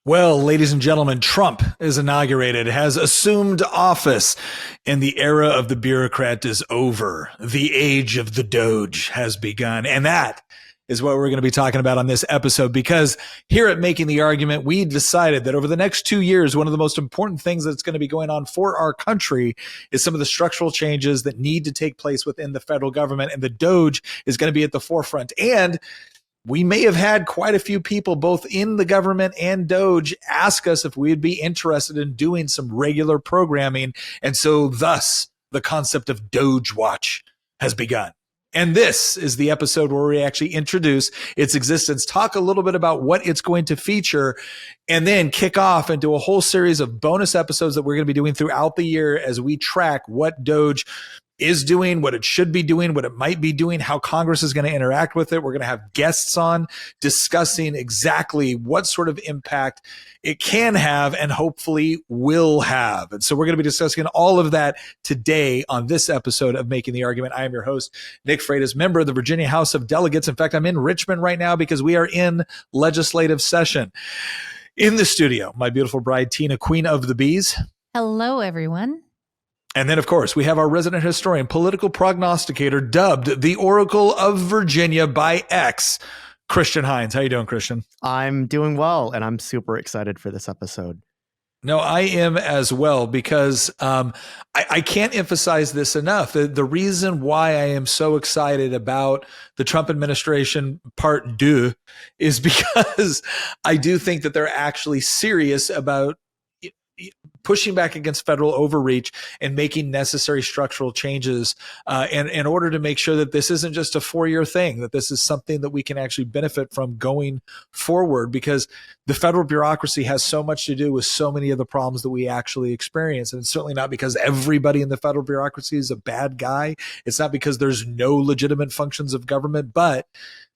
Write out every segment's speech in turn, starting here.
Well, ladies and gentlemen, Trump is inaugurated, has assumed office, and the era of the bureaucrat is over. The age of the DOGE has begun. And that is what we're going to be talking about on this episode, because here at Making the Argument, we decided that over the next 2 years, one of the most important things that's going to be going on for our country is some of the structural changes that need to take place within the federal government. And the DOGE is going to be at the forefront. And we may have had quite a few people, both in the government and DOGE, ask us if we'd be interested in doing some regular programming. And so thus, the concept of DOGE Watch has begun. And this is the episode where we actually introduce its existence, talk a little bit about what it's going to feature, and then kick off into a whole series of bonus episodes that we're going to be doing throughout the year as we track what DOGE is doing, what it should be doing, what it might be doing, how Congress is going to interact with it. We're going to have guests on discussing exactly what sort of impact it can have and hopefully will have. And so we're going to be discussing all of that today on this episode of Making the Argument. I am your host, Nick Freitas, member of the Virginia House of Delegates. In fact, I'm in Richmond right now because we are in legislative session. In the studio, my beautiful bride, Tina, Queen of the Bees. Hello, everyone. And then, of course, we have our resident historian, political prognosticator, dubbed the Oracle of Virginia by X, Christian Hines. How you doing, Christian? I'm doing well, and I'm super excited for this episode. No, I am as well, because I can't emphasize this enough. The reason why I am so excited about the Trump administration part deux is because I do think that they're actually serious about pushing back against federal overreach and making necessary structural changes in order to make sure that this isn't just a 4-year thing, that this is something that we can actually benefit from going forward, because the federal bureaucracy has so much to do with so many of the problems that we actually experience. And it's certainly not because everybody in the federal bureaucracy is a bad guy. It's not because there's no legitimate functions of government, but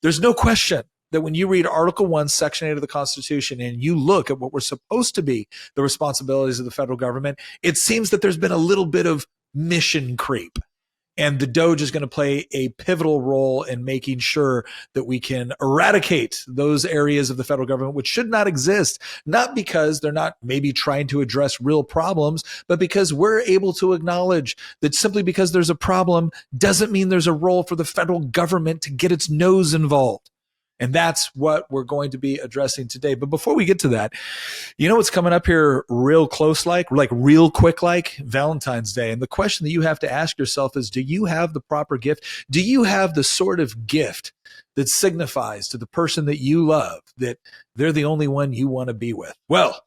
there's no question that when you read Article 1, Section 8 of the Constitution, and you look at what were supposed to be the responsibilities of the federal government, it seems that there's been a little bit of mission creep. And the DOGE is going to play a pivotal role in making sure that we can eradicate those areas of the federal government which should not exist, not because they're not maybe trying to address real problems, but because we're able to acknowledge that simply because there's a problem doesn't mean there's a role for the federal government to get its nose involved. And that's what we're going to be addressing today. But before we get to that, you know what's coming up here real close, like real quick, like Valentine's Day. And the question that you have to ask yourself is, do you have the proper gift? Do you have the sort of gift that signifies to the person that you love that they're the only one you want to be with? Well,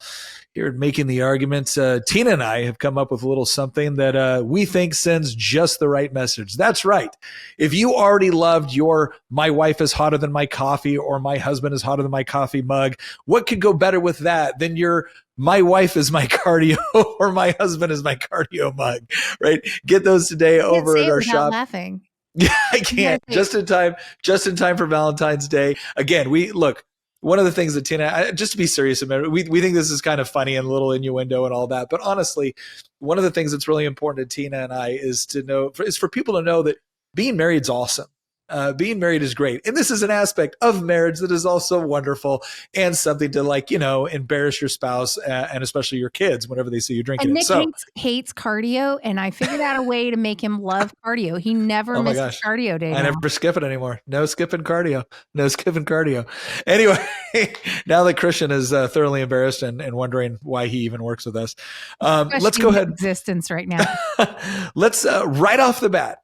here at Making the Argument, Tina and I have come up with a little something that we think sends just the right message. That's right. If you already loved your "my wife is hotter than my coffee" or "my husband is hotter than my coffee" mug, what could go better with that than your "my wife is my cardio" or "my husband is my cardio" mug, right? Get those today over at our shop. Laughing. Yeah, I can't. Just in time for Valentine's Day. Again, one of the things that Tina, just to be serious about it, we think this is kind of funny and a little innuendo and all that. But honestly, one of the things that's really important to Tina and I is for people to know that being married is awesome. Being married is great. And this is an aspect of marriage that is also wonderful and something to embarrass your spouse and especially your kids whenever they see you drinking and it. Nick So hates cardio, and I figured out a way to make him love cardio. He never misses cardio day. I never skip it anymore. No skipping cardio. Anyway, now that Christian is thoroughly embarrassed and wondering why he even works with us, let's go ahead. Existence right now. Let's right off the bat,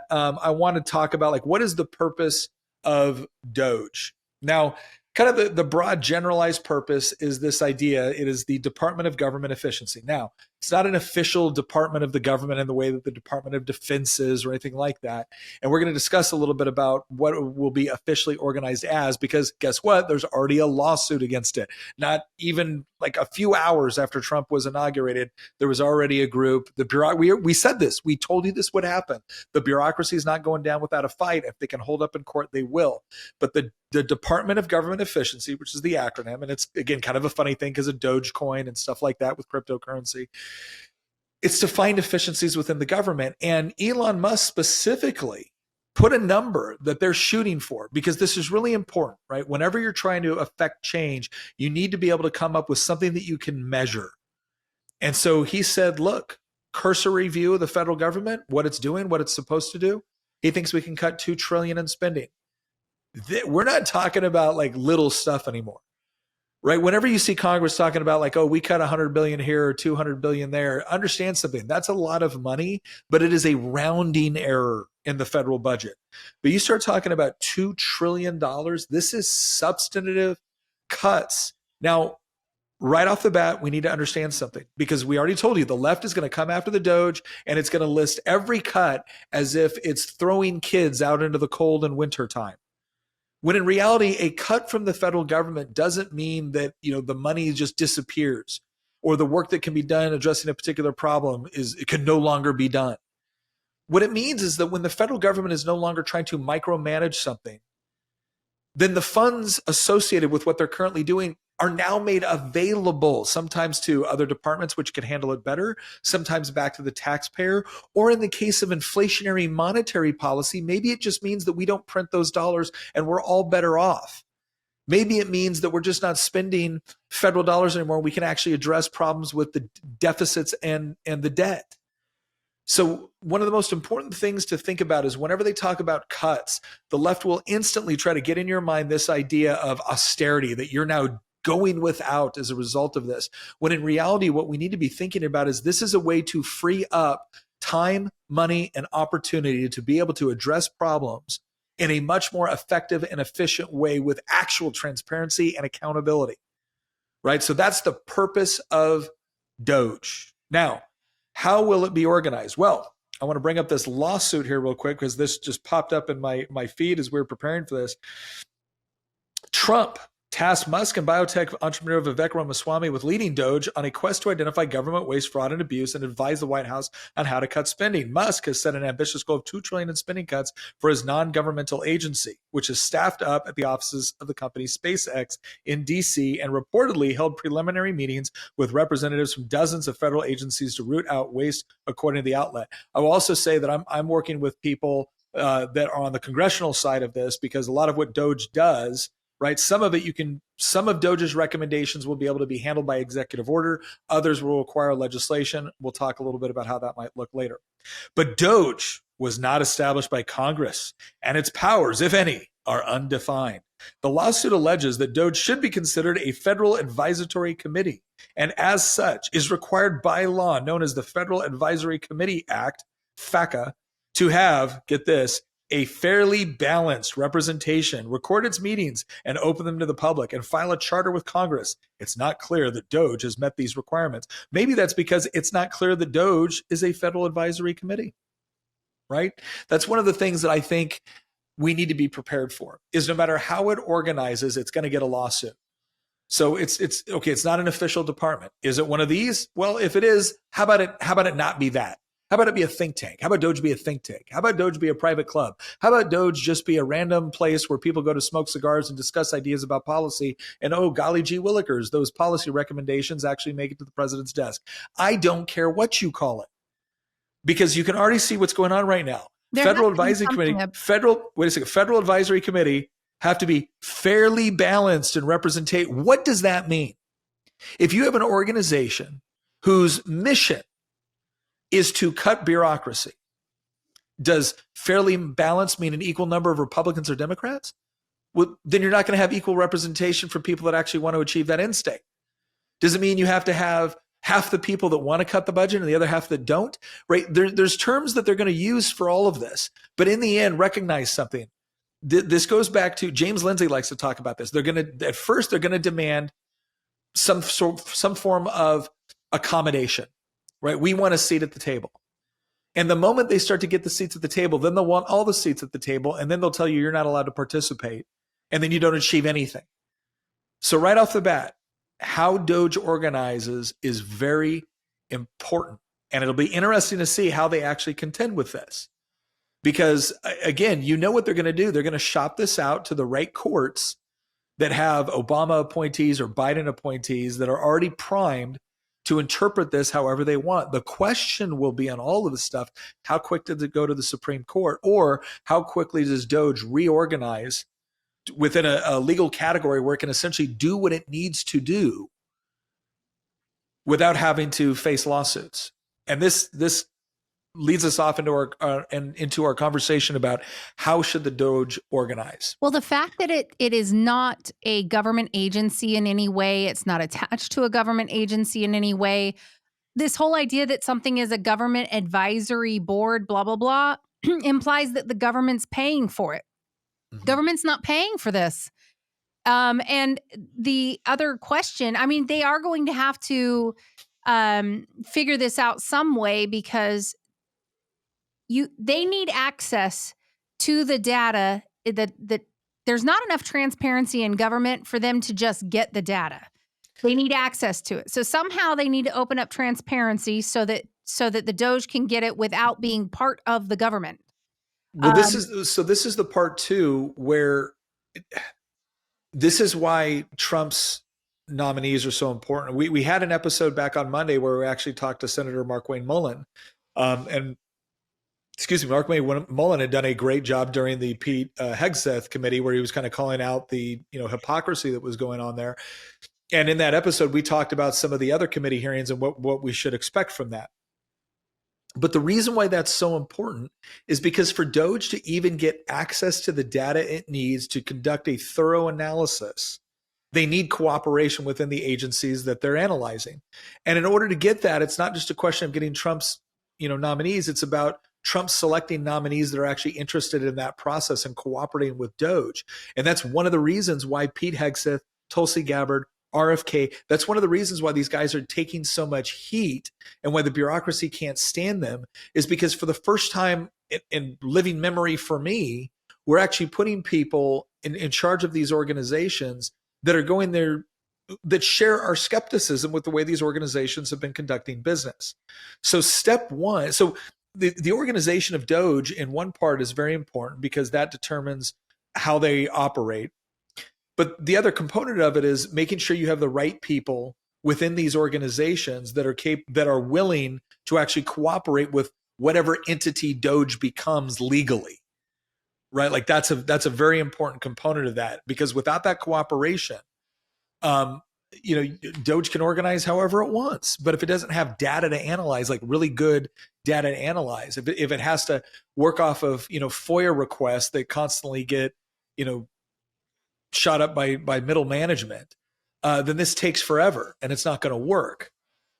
I want to talk about what is the purpose of DOGE. Now, kind of the broad generalized purpose is this idea. It is the Department of Government Efficiency. Now, it's not an official department of the government in the way that the Department of Defense is or anything like that. And we're going to discuss a little bit about what it will be officially organized as, because guess what? There's already a lawsuit against it. Not even a few hours after Trump was inaugurated, there was already a group. We said this. We told you this would happen. The bureaucracy is not going down without a fight. If they can hold up in court, they will. But the Department of Government Efficiency, which is the acronym, and it's, again, kind of a funny thing because of Dogecoin and stuff like that with cryptocurrency, it's to find efficiencies within the government. And Elon Musk specifically put a number that they're shooting for, because this is really important, right? Whenever you're trying to affect change, you need to be able to come up with something that you can measure. And so he said, look, cursory view of the federal government, what it's doing, what it's supposed to do. He thinks we can cut $2 trillion in spending. We're not talking about like little stuff anymore, right? Whenever you see Congress talking about like, oh, we cut 100 billion here or 200 billion there, understand something. That's a lot of money, but it is a rounding error in the federal budget. But you start talking about $2 trillion, this is substantive cuts. Now, right off the bat, we need to understand something, because we already told you the left is going to come after the DOGE and it's going to list every cut as if it's throwing kids out into the cold in winter time. When in reality, a cut from the federal government doesn't mean that, the money just disappears, or the work that can be done addressing a particular problem it can no longer be done. What it means is that when the federal government is no longer trying to micromanage something, then the funds associated with what they're currently doing are now made available, sometimes to other departments which could handle it better, sometimes back to the taxpayer, or in the case of inflationary monetary policy, maybe it just means that we don't print those dollars and we're all better off. Maybe it means that we're just not spending federal dollars anymore. We can actually address problems with the deficits and the debt. So one of the most important things to think about is whenever they talk about cuts, the left will instantly try to get in your mind this idea of austerity, that you're now going without as a result of this. When in reality, what we need to be thinking about is this is a way to free up time, money, and opportunity to be able to address problems in a much more effective and efficient way with actual transparency and accountability, right? So that's the purpose of DOGE. Now, how will it be organized? Well, I want to bring up this lawsuit here real quick, because this just popped up in my feed as we were preparing for this. Trump tasked Musk and biotech entrepreneur Vivek Ramaswamy with leading DOGE on a quest to identify government waste, fraud, and abuse, and advise the White House on how to cut spending. Musk has set an ambitious goal of $2 trillion in spending cuts for his non-governmental agency, which is staffed up at the offices of the company SpaceX in D.C. and reportedly held preliminary meetings with representatives from dozens of federal agencies to root out waste, according to the outlet. I will also say that I'm working with people that are on the congressional side of this, because a lot of what DOGE does, right? Some of DOGE's recommendations will be able to be handled by executive order. Others will require legislation. We'll talk a little bit about how that might look later. But DOGE was not established by Congress, and its powers, if any, are undefined. The lawsuit alleges that DOGE should be considered a federal advisory committee, and as such is required by law, known as the Federal Advisory Committee Act, FACA, to have, get this, a fairly balanced representation, record its meetings and open them to the public, and file a charter with Congress. It's not clear that DOGE has met these requirements. Maybe that's because it's not clear that DOGE is a federal advisory committee, right? That's one of the things that I think we need to be prepared for, is no matter how it organizes, it's going to get a lawsuit. So it's okay, it's not an official department. Is it one of these? Well, if it is, how about it not be that? How about it be a think tank? How about DOGE be a think tank? How about DOGE be a private club? How about DOGE just be a random place where people go to smoke cigars and discuss ideas about policy? And oh, golly gee willikers, those policy recommendations actually make it to the president's desk. I don't care what you call it, because you can already see what's going on right now. Federal Advisory Committee have to be fairly balanced and representate. What does that mean? If you have an organization whose mission is to cut bureaucracy, does fairly balanced mean an equal number of Republicans or Democrats? Well, then you're not going to have equal representation for people that actually want to achieve that end state. Does it mean you have to have half the people that want to cut the budget and the other half that don't? Right? There's terms that they're going to use for all of this. But in the end, recognize something. This goes back to, James Lindsay likes to talk about this. At first, they're going to demand some form of accommodation. Right? We want a seat at the table. And the moment they start to get the seats at the table, then they'll want all the seats at the table, and then they'll tell you you're not allowed to participate, and then you don't achieve anything. So right off the bat, how DOGE organizes is very important. And it'll be interesting to see how they actually contend with this. Because again, you know what they're going to do. They're going to shop this out to the right courts that have Obama appointees or Biden appointees that are already primed to interpret this however they want. The question will be on all of this stuff, how quick does it go to the Supreme Court, or how quickly does DOGE reorganize within a legal category where it can essentially do what it needs to do without having to face lawsuits. And this leads us off into our conversation about how should the DOGE organize. Well, the fact that it is not a government agency in any way, it's not attached to a government agency in any way. This whole idea that something is a government advisory board, blah, blah, blah, implies that the government's paying for it. Mm-hmm. Government's not paying for this. And the other question, I mean, they are going to have to figure this out some way, because they need access to the data that there's not enough transparency in government for them to just get the data. They need access to it. So somehow they need to open up transparency so that the DOGE can get it without being part of the government. Well, this is the part too where this is why Trump's nominees are so important. We had an episode back on Monday where we actually talked to Senator Markwayne Mullin, and Markwayne Mullin had done a great job during the Pete Hegseth committee, where he was kind of calling out the hypocrisy that was going on there. And in that episode, we talked about some of the other committee hearings and what we should expect from that. But the reason why that's so important is because for DOGE to even get access to the data it needs to conduct a thorough analysis, they need cooperation within the agencies that they're analyzing. And in order to get that, it's not just a question of getting Trump's nominees. It's about Trump selecting nominees that are actually interested in that process and cooperating with DOGE. And that's one of the reasons why Pete Hegseth, Tulsi Gabbard, RFK, that's one of the reasons why these guys are taking so much heat and why the bureaucracy can't stand them, is because for the first time in living memory for me, we're actually putting people in charge of these organizations that are going there, that share our skepticism with the way these organizations have been conducting business. So step one, the organization of DOGE in one part is very important because that determines how they operate. But the other component of it is making sure you have the right people within these organizations that are willing to actually cooperate with whatever entity DOGE becomes legally, right? Like that's a very important component of that, because without that cooperation, DOGE can organize however it wants, but if it doesn't have data to analyze, like really good data to analyze, if it has to work off of FOIA requests that constantly get shot up by middle management, then this takes forever and it's not going to work.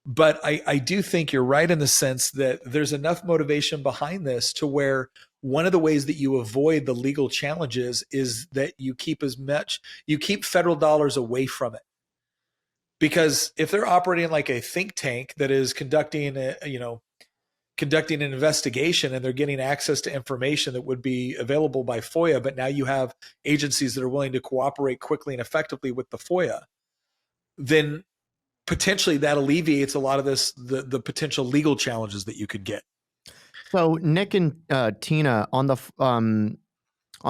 But I do think you're right in the sense that there's enough motivation behind this to where one of the ways that you avoid the legal challenges is that you keep federal dollars away from it. Because if they're operating like a think tank that is conducting an investigation and they're getting access to information that would be available by FOIA, but now you have agencies that are willing to cooperate quickly and effectively with the FOIA, then potentially that alleviates a lot of the potential legal challenges that you could get. So Nick and Tina, on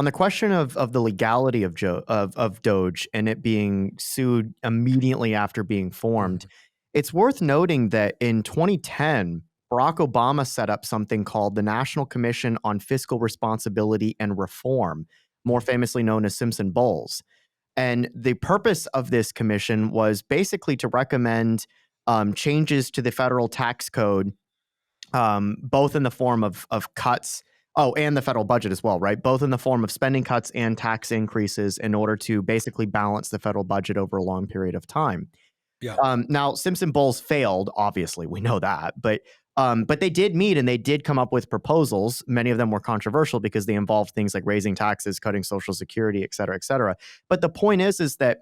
the question of the legality of DOGE and it being sued immediately after being formed, it's worth noting that in 2010, Barack Obama set up something called the National Commission on Fiscal Responsibility and Reform, more famously known as Simpson-Bowles. And the purpose of this commission was basically to recommend changes to the federal tax code, both in the form of cuts, and the federal budget as well, right? Both in the form of spending cuts and tax increases in order to basically balance the federal budget over a long period of time. Yeah. Now, Simpson-Bowles failed, obviously, we know that, but they did meet and they did come up with proposals. Many of them were controversial because they involved things like raising taxes, cutting Social Security, et cetera, et cetera. But the point is that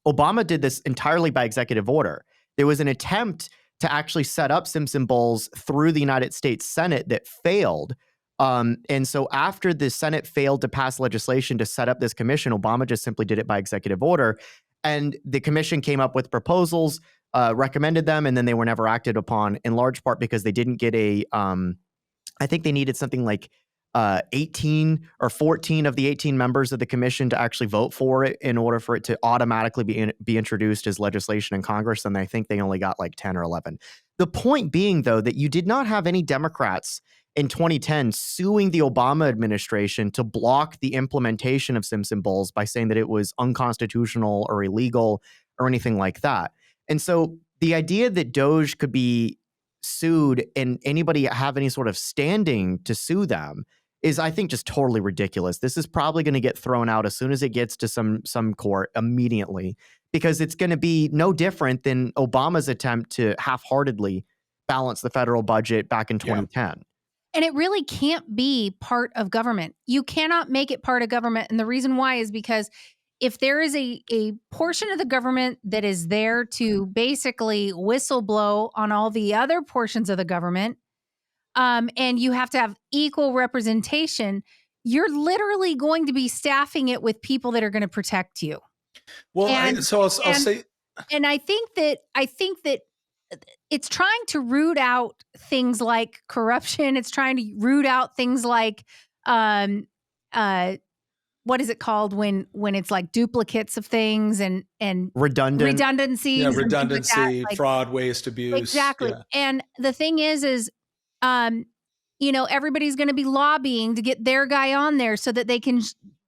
Obama did this entirely by executive order. There was an attempt to actually set up Simpson-Bowles through the United States Senate that failed. And so after the Senate failed to pass legislation to set up this commission, Obama just simply did it by executive order. And the commission came up with proposals, recommended them, and then they were never acted upon, in large part because they didn't get I think they needed something like 18 or 14 of the 18 members of the commission to actually vote for it in order for it to automatically be introduced as legislation in Congress. And I think they only got like 10 or 11. The point being, though, that you did not have any Democrats in 2010 suing the Obama administration to block the implementation of sim symbols by saying that it was unconstitutional or illegal or anything like that. And so the idea that Doge could be sued and anybody have any sort of standing to sue them is, I think, just totally ridiculous. This is probably going to get thrown out as soon as it gets to some court immediately, because it's going to be no different than Obama's attempt to half-heartedly balance the federal budget back in 2010. And it really can't be part of government. You cannot make it part of government. And the reason why is because if there is a portion of the government that is there to basically whistleblow on all the other portions of the government, and you have to have equal representation, you're literally going to be staffing it with people that are going to protect you. Well, I'll say, and I think that it's trying to root out things like corruption. It's trying to root out things like, what is it called when it's like duplicates of things and redundancies? Yeah, redundancy, like fraud, waste, abuse. Exactly. Yeah. And the thing is, everybody's going to be lobbying to get their guy on there so that they can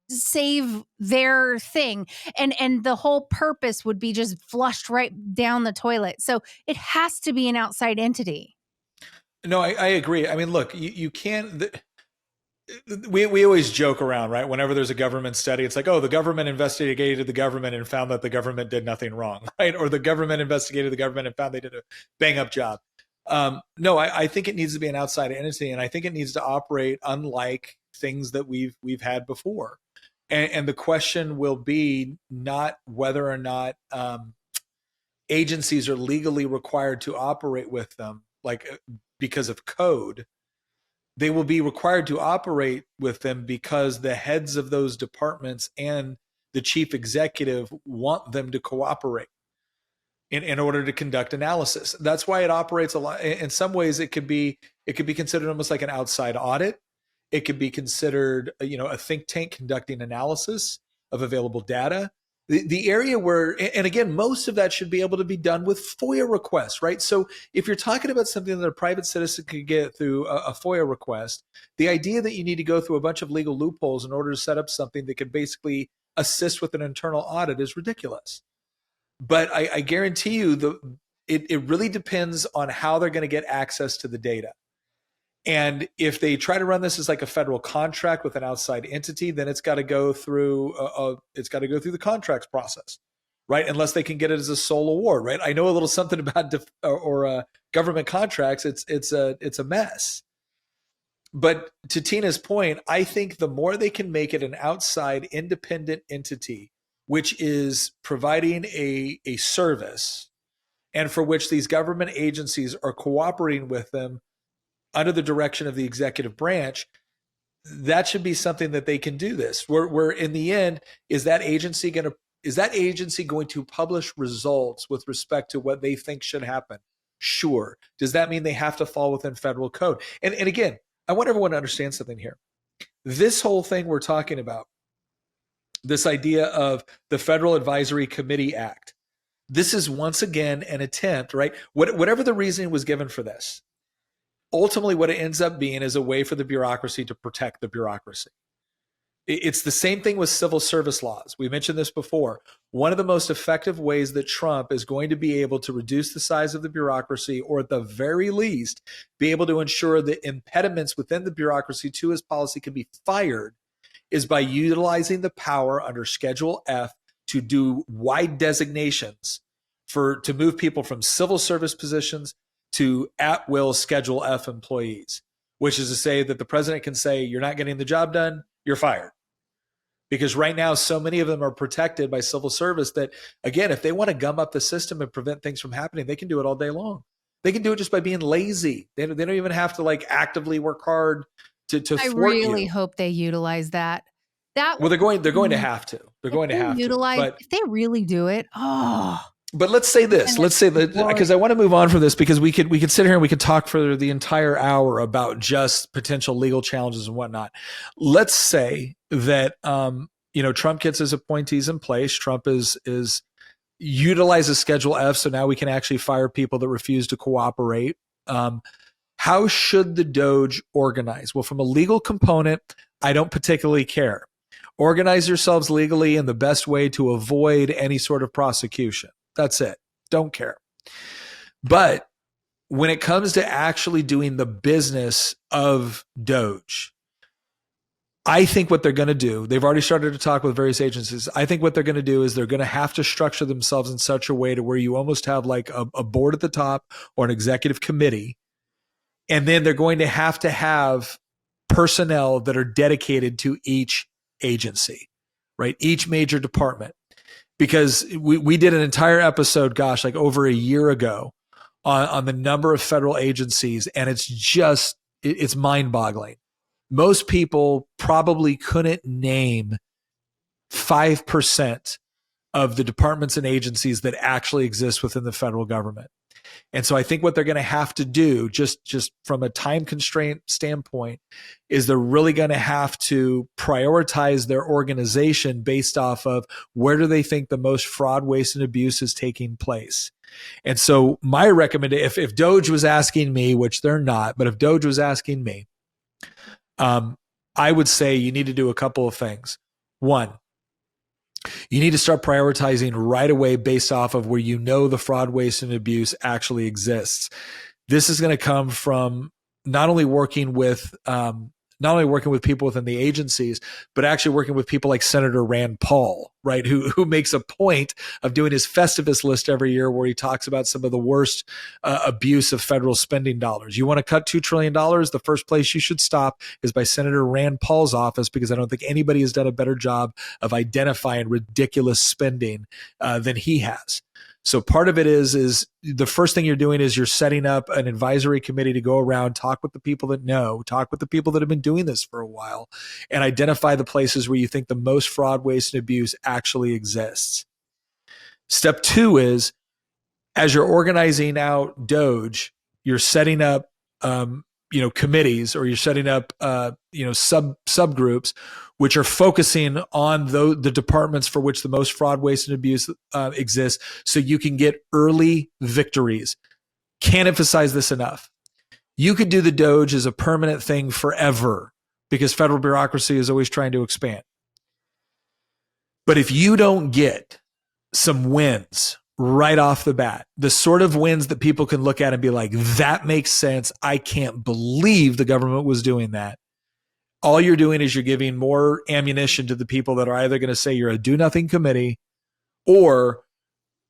save their thing. And the whole purpose would be just flushed right down the toilet. So it has to be an outside entity. No, I agree. I mean, look, you can't... We always joke around, right? Whenever there's a government study, it's like, oh, the government investigated the government and found that the government did nothing wrong, right? Or the government investigated the government and found they did a bang up job. No, I think it needs to be an outside entity, and I think it needs to operate unlike things that we've had before. And the question will be not whether or not agencies are legally required to operate with them, like because of code. They will be required to operate with them because the heads of those departments and the chief executive want them to cooperate in order to conduct analysis. That's why it operates a lot. In some ways, it could be considered almost like an outside audit. It could be considered, a think tank conducting analysis of available data. The area where, and again, most of that should be able to be done with FOIA requests, right? So if you're talking about something that a private citizen could get through a FOIA request, the idea that you need to go through a bunch of legal loopholes in order to set up something that could basically assist with an internal audit is ridiculous. But I guarantee you it really depends on how they're going to get access to the data. And if they try to run this as like a federal contract with an outside entity, then it's got to go through the contracts process, right? Unless they can get it as a sole award, right? I know a little something about government contracts. It's a mess. But to Tina's point, I think the more they can make it an outside independent entity, which is providing a service, and for which these government agencies are cooperating with them under the direction of the executive branch, that should be something that they can do this. Where in the end, is that agency going to publish results with respect to what they think should happen? Sure. Does that mean they have to fall within federal code? And again, I want everyone to understand something here. This whole thing we're talking about, this idea of the Federal Advisory Committee Act, this is once again an attempt, right? Whatever the reasoning was given for this, ultimately, what it ends up being is a way for the bureaucracy to protect the bureaucracy. It's the same thing with civil service laws. We mentioned this before. One of the most effective ways that Trump is going to be able to reduce the size of the bureaucracy, or at the very least, be able to ensure that impediments within the bureaucracy to his policy can be fired, is by utilizing the power under Schedule F to do wide designations to move people from civil service positions to at-will Schedule F employees, which is to say that the president can say, you're not getting the job done, you're fired. Because right now, so many of them are protected by civil service that, again, if they want to gum up the system and prevent things from happening, they can do it all day long. They can do it just by being lazy. They don't even have to actively work hard to thwart you. I really hope they utilize that. Well, they're going to have to. They're going to have to. If they really do it, But let's say this. Let's say that, because I want to move on from this, because we could sit here and we could talk for the entire hour about just potential legal challenges and whatnot. Let's say that Trump gets his appointees in place. Trump is utilizes Schedule F, so now we can actually fire people that refuse to cooperate. How should the DOGE organize? Well, from a legal component, I don't particularly care. Organize yourselves legally in the best way to avoid any sort of prosecution. That's it. Don't care. But when it comes to actually doing the business of DOGE, I think what they're going to do, they've already started to talk with various agencies. I think what they're going to do is they're going to have to structure themselves in such a way to where you almost have like a board at the top or an executive committee. And then they're going to have personnel that are dedicated to each agency, right? Each major department. Because we did an entire episode, gosh, like over a year ago on the number of federal agencies. And it's mind boggling. Most people probably couldn't name 5% of the departments and agencies that actually exist within the federal government. And so I think what they're going to have to do, just from a time constraint standpoint, is they're really going to have to prioritize their organization based off of where do they think the most fraud, waste, and abuse is taking place. And so my recommendation, if DOGE was asking me, which they're not, but if DOGE was asking me, I would say you need to do a couple of things. One, you need to start prioritizing right away based off of where you know the fraud, waste, and abuse actually exists. This is going to come from not only working with people within the agencies, but actually working with people like Senator Rand Paul, right? Who makes a point of doing his Festivus list every year where he talks about some of the worst abuse of federal spending dollars. You want to cut $2 trillion? The first place you should stop is by Senator Rand Paul's office, because I don't think anybody has done a better job of identifying ridiculous spending than he has. So part of it is the first thing you're doing is you're setting up an advisory committee to go around, talk with the people that know, talk with the people that have been doing this for a while, and identify the places where you think the most fraud, waste, and abuse actually exists. Step two is, as you're organizing out DOGE, you're setting up committees, or you're setting up subgroups which are focusing on the departments for which the most fraud, waste, and abuse exists, so you can get early victories. Can't emphasize this enough. You could do the DOGE as a permanent thing forever, because federal bureaucracy is always trying to expand. But if you don't get some wins right off the bat, the sort of wins that people can look at and be like, that makes sense, I can't believe the government was doing that, all you're doing is you're giving more ammunition to the people that are either going to say you're a do-nothing committee, or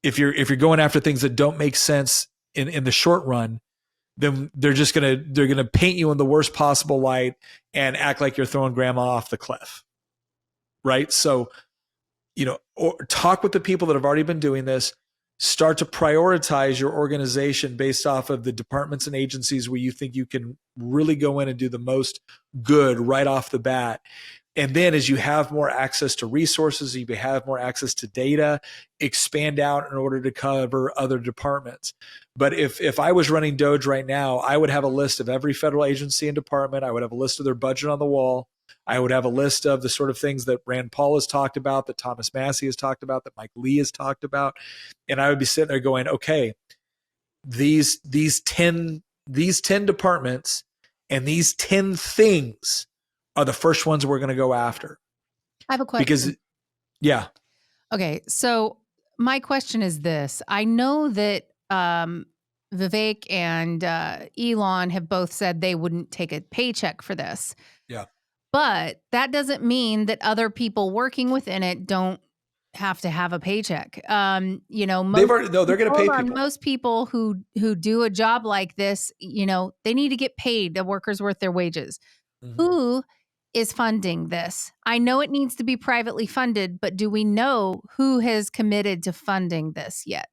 if you're going after things that don't make sense in the short run, then they're gonna paint you in the worst possible light and act like you're throwing grandma off the cliff, right? So, or talk with the people that have already been doing this. Start to prioritize your organization based off of the departments and agencies where you think you can really go in and do the most good right off the bat. And then as you have more access to resources, you have more access to data, expand out in order to cover other departments. But if I was running DOGE right now, I would have a list of every federal agency and department. I would have a list of their budget on the wall. I would have a list of the sort of things that Rand Paul has talked about, that Thomas Massey has talked about, that Mike Lee has talked about. And I would be sitting there going, okay, these 10 departments and these 10 things are the first ones we're going to go after. I have a question. Yeah. Okay. So my question is this. I know that Vivek and Elon have both said they wouldn't take a paycheck for this. Yeah. But that doesn't mean that other people working within it don't have to have a paycheck. They're going to pay people. Most people who do a job like this, they need to get paid. The workers worth their wages. Mm-hmm. Who is funding this? I know it needs to be privately funded, but do we know who has committed to funding this yet?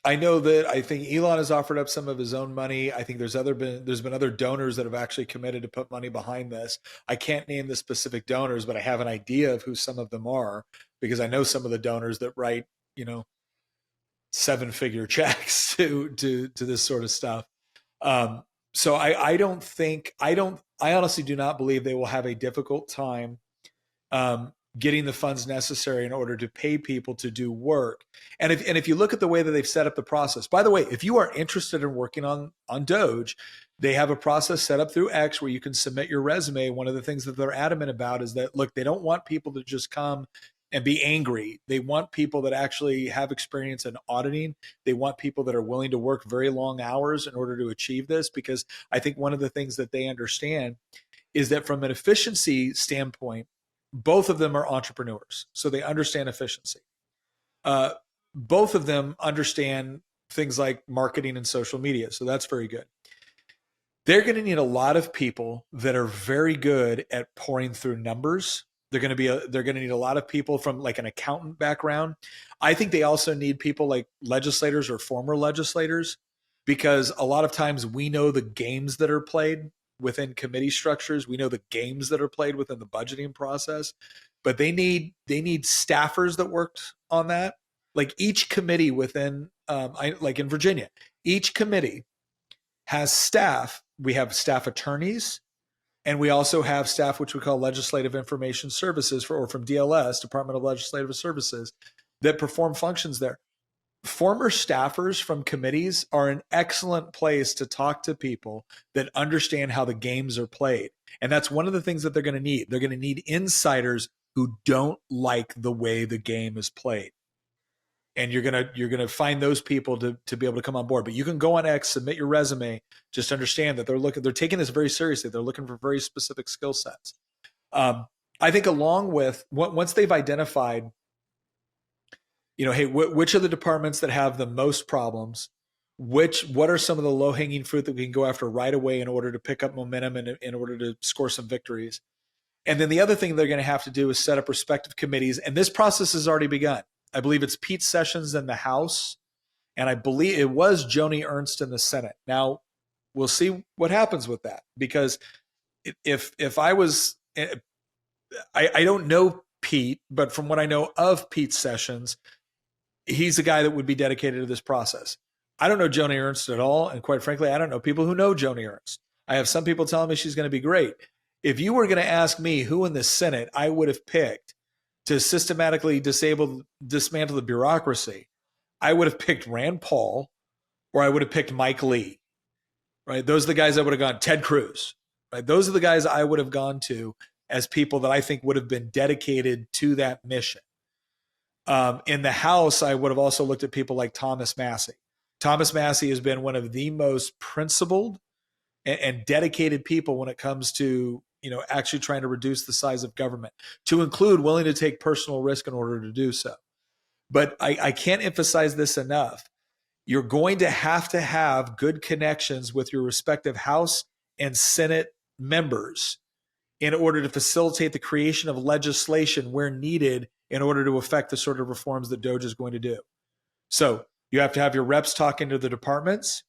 I know that I think Elon has offered up some of his own money. I think there's been other donors that have actually committed to put money behind this. I can't name the specific donors, but I have an idea of who some of them are, because I know some of the donors that write, 7-figure checks to this sort of stuff. So I honestly do not believe they will have a difficult time getting the funds necessary in order to pay people to do work. And if you look at the way that they've set up the process, by the way, if you are interested in working on DOGE, they have a process set up through X where you can submit your resume. One of the things that they're adamant about is that, look, they don't want people to just come and be angry. They want people that actually have experience in auditing. They want people that are willing to work very long hours in order to achieve this, because I think one of the things that they understand is that from an efficiency standpoint, both of them are entrepreneurs, so they understand efficiency. Both of them understand things like marketing and social media, so that's very good. They're going to need a lot of people that are very good at pouring through numbers. They're going to need a lot of people from like an accountant background. I think they also need people like legislators or former legislators, because a lot of times we know the games that are played within committee structures. We know the games that are played within the budgeting process, but they need staffers that worked on that. Like each committee within, like in Virginia, each committee has staff. We have staff attorneys, and we also have staff, which we call Legislative Information Services, or from DLS, Department of Legislative Services, that perform functions there. Former staffers from committees are an excellent place to talk to people that understand how the games are played. And that's one of the things that they're going to need. They're going to need insiders who don't like the way the game is played. And you're gonna find those people to be able to come on board. But you can go on X, submit your resume. Just understand that they're taking this very seriously. They're looking for very specific skill sets. I think along with once they've identified, hey, which are the departments that have the most problems? What are some of the low hanging fruit that we can go after right away in order to pick up momentum and in order to score some victories? And then the other thing they're going to have to do is set up respective committees. And this process has already begun. I believe it's Pete Sessions in the House, and I believe it was Joni Ernst in the Senate. Now, we'll see what happens with that, because if I was, I don't know Pete, but from what I know of Pete Sessions, he's a guy that would be dedicated to this process. I don't know Joni Ernst at all, and quite frankly, I don't know people who know Joni Ernst. I have some people telling me she's going to be great. If you were going to ask me who in the Senate I would have picked to systematically dismantle the bureaucracy, I would have picked Rand Paul, or I would have picked Mike Lee, right? Those are the guys I would have gone, Ted Cruz, right? Those are the guys I would have gone to as people that I think would have been dedicated to that mission. In the House, I would have also looked at people like Thomas Massie. Thomas Massie has been one of the most principled and dedicated people when it comes to actually trying to reduce the size of government, to include willing to take personal risk in order to do so. But I can't emphasize this enough. You're going to have good connections with your respective House and Senate members in order to facilitate the creation of legislation where needed in order to affect the sort of reforms that DOGE is going to do. So you have to have your reps talking to the departments.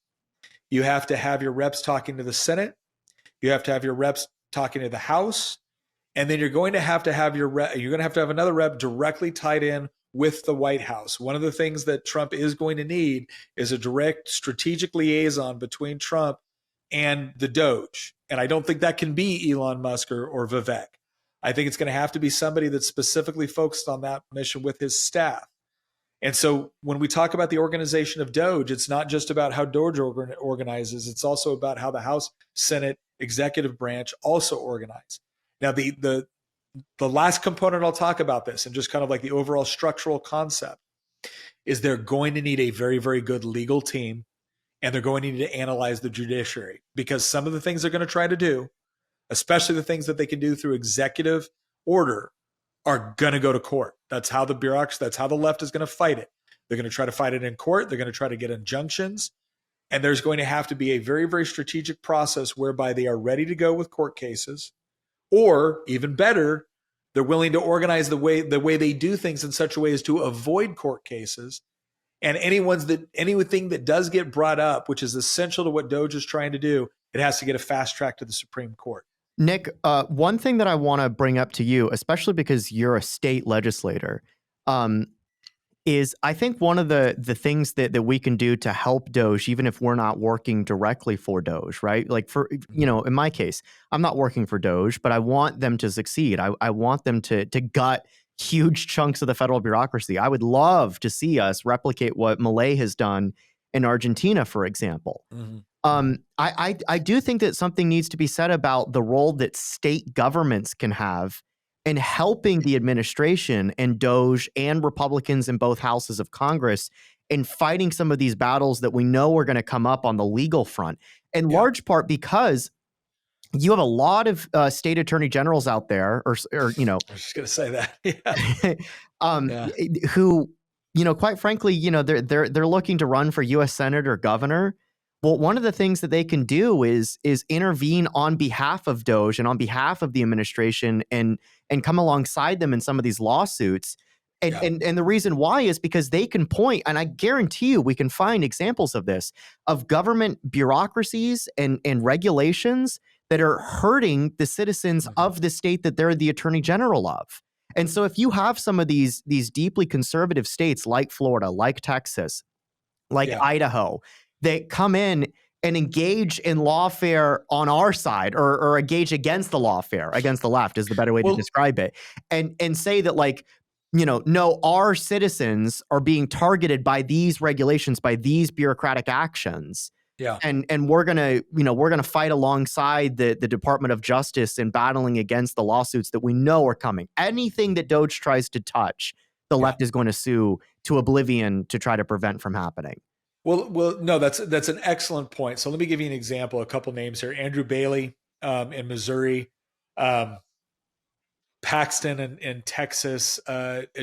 You have to have your reps talking to the Senate. You have to have your reps talking to the House, and then you're going to have another rep directly tied in with the White House. One of the things that Trump is going to need is a direct strategic liaison between Trump and the DOGE. And I don't think that can be Elon Musk or Vivek. I think it's going to have to be somebody that's specifically focused on that mission with his staff. And so when we talk about the organization of DOGE, it's not just about how DOGE organizes. It's also about how the House, Senate, executive branch also organize. Now, the last component I'll talk about this, and just kind of like the overall structural concept, is they're going to need a very, very good legal team, and they're going to need to analyze the judiciary, because some of the things they're going to try to do, especially the things that they can do through executive order, are going to go to court. That's how the bureaucracy, that's how the left is going to fight it. They're going to try to fight it in court. They're going to try to get injunctions. And there's going to have to be a very, very strategic process whereby they are ready to go with court cases, or even better, they're willing to organize the way they do things in such a way as to avoid court cases. And anything that does get brought up, which is essential to what DOGE is trying to do, it has to get a fast track to the Supreme Court. Nick, one thing that I want to bring up to you, especially because you're a state legislator, is I think one of the things that we can do to help Doge, even if we're not working directly for Doge, right? Like for, in my case, I'm not working for Doge, but I want them to succeed. I want them to gut huge chunks of the federal bureaucracy. I would love to see us replicate what Milei has done in Argentina, for example. I do think that something needs to be said about the role that state governments can have in helping the administration and Doge and Republicans in both houses of Congress in fighting some of these battles that we know are going to come up on the legal front, in large part because you have a lot of state attorney generals out there, or I was just going to say that, who, quite frankly, they're looking to run for U.S. Senate or governor. Well, one of the things that they can do is intervene on behalf of Doge and on behalf of the administration and come alongside them in some of these lawsuits. And the reason why is because they can point, and I guarantee you we can find examples of this, of government bureaucracies and regulations that are hurting the citizens of the state that they're the attorney general of. And so if you have some of these deeply conservative states like Florida, like Texas, like Idaho, that come in and engage in lawfare on our side, or engage against the lawfare, against the left is the better way to describe it, and say that, like, no, our citizens are being targeted by these regulations, by these bureaucratic actions. And we're gonna fight alongside the Department of Justice in battling against the lawsuits that we know are coming. Anything that Doge tries to touch, the left is going to sue to oblivion to try to prevent from happening. Well, no, that's an excellent point. So let me give you an example. A couple names here: Andrew Bailey in Missouri, Paxton in Texas,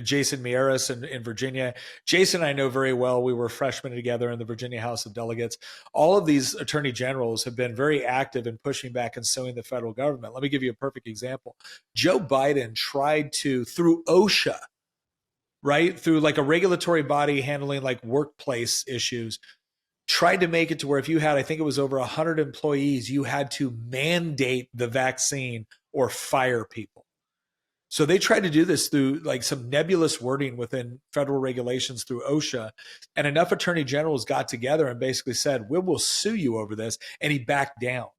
Jason Mieres in Virginia. Jason I know very well. We were freshmen together in the Virginia House of Delegates. All of these attorney generals have been very active in pushing back and suing the federal government. Let me give you a perfect example. Joe Biden tried to, through OSHA, right, through like a regulatory body handling like workplace issues, tried to make it to where if you had, I think it was over 100 employees, you had to mandate the vaccine or fire people. So they tried to do this through like some nebulous wording within federal regulations through OSHA, and enough attorney generals got together and basically said, we will sue you over this, and he backed down.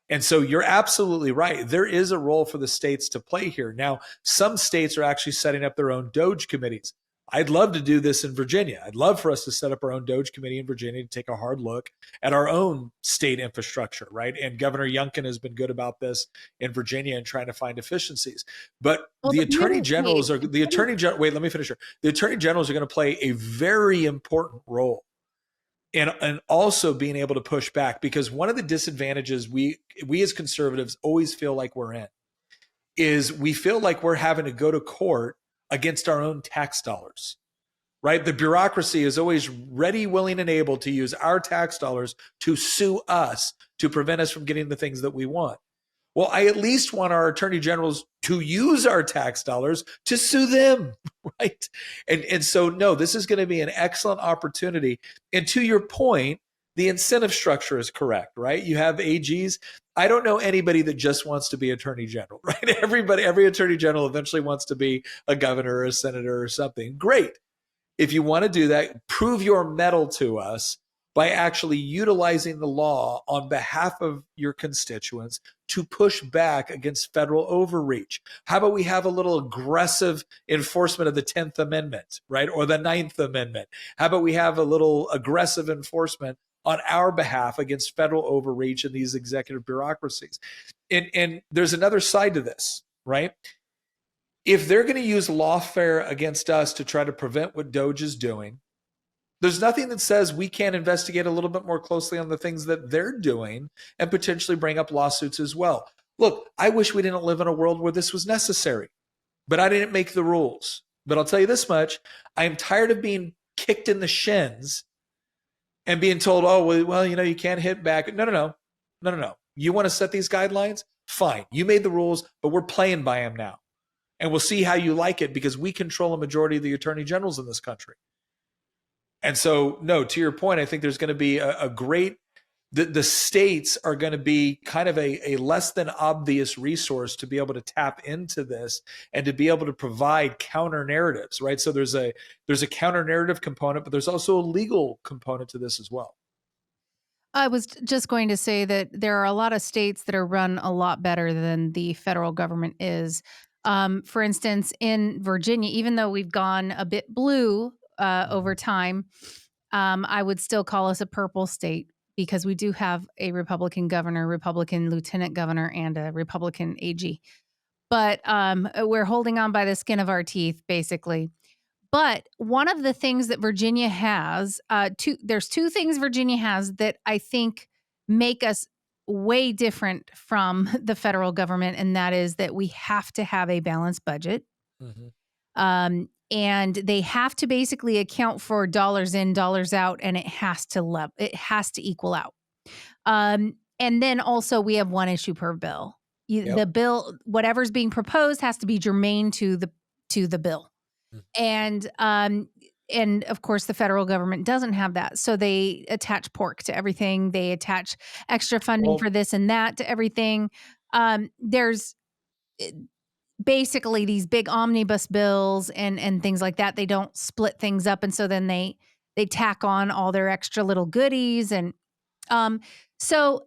And so you're absolutely right. There is a role for the states to play here. Now, some states are actually setting up their own DOGE committees. I'd love to do this in Virginia. I'd love for us to set up our own DOGE committee in Virginia to take a hard look at our own state infrastructure, right? And Governor Youngkin has been good about this in Virginia and trying to find efficiencies. But the attorney generals are wait, let me finish here. The attorney generals are going to play a very important role and also being able to push back, because one of the disadvantages we as conservatives always feel like we're in is we feel like we're having to go to court against our own tax dollars, right? The bureaucracy is always ready, willing, and able to use our tax dollars to sue us to prevent us from getting the things that we want. Well, I at least want our attorney generals to use our tax dollars to sue them, right? And so, no, this is going to be an excellent opportunity. And to your point, the incentive structure is correct, right? You have AGs. I don't know anybody that just wants to be attorney general, right? Every attorney general eventually wants to be a governor or a senator or something. Great. If you want to do that, prove your mettle to us by actually utilizing the law on behalf of your constituents to push back against federal overreach. How about we have a little aggressive enforcement of the 10th Amendment, right? Or the 9th Amendment? How about we have a little aggressive enforcement on our behalf against federal overreach in these executive bureaucracies? And there's another side to this, right? If they're going to use lawfare against us to try to prevent what DOGE is doing, there's nothing that says we can't investigate a little bit more closely on the things that they're doing and potentially bring up lawsuits as well. Look, I wish we didn't live in a world where this was necessary, but I didn't make the rules. But I'll tell you this much, I am tired of being kicked in the shins and being told, oh, well, you can't hit back. No. You want to set these guidelines? Fine. You made the rules, but we're playing by them now. And we'll see how you like it, because we control a majority of the attorney generals in this country. And so, no, to your point, I think there's going to be a great the states are going to be kind of a less than obvious resource to be able to tap into this and to be able to provide counter narratives, right? So there's a counter narrative component, but there's also a legal component to this as well. I was just going to say that there are a lot of states that are run a lot better than the federal government is. For instance, in Virginia, even though we've gone a bit blue over time, I would still call us a purple state because we do have a Republican governor, Republican lieutenant governor, and a Republican AG. But we're holding on by the skin of our teeth, basically. But one of the things that Virginia has, there's two things Virginia has that I think make us way different from the federal government, and that is that we have to have a balanced budget. And they have to basically account for dollars in, dollars out, and it has to equal out. And then also we have one issue per bill. The bill, whatever's being proposed, has to be germane to the bill. And of course the federal government doesn't have that. So they attach pork to everything. They attach extra funding for this and that to everything. There's basically these big omnibus bills and things like that. They don't split things up. And so then they tack on all their extra little goodies. And so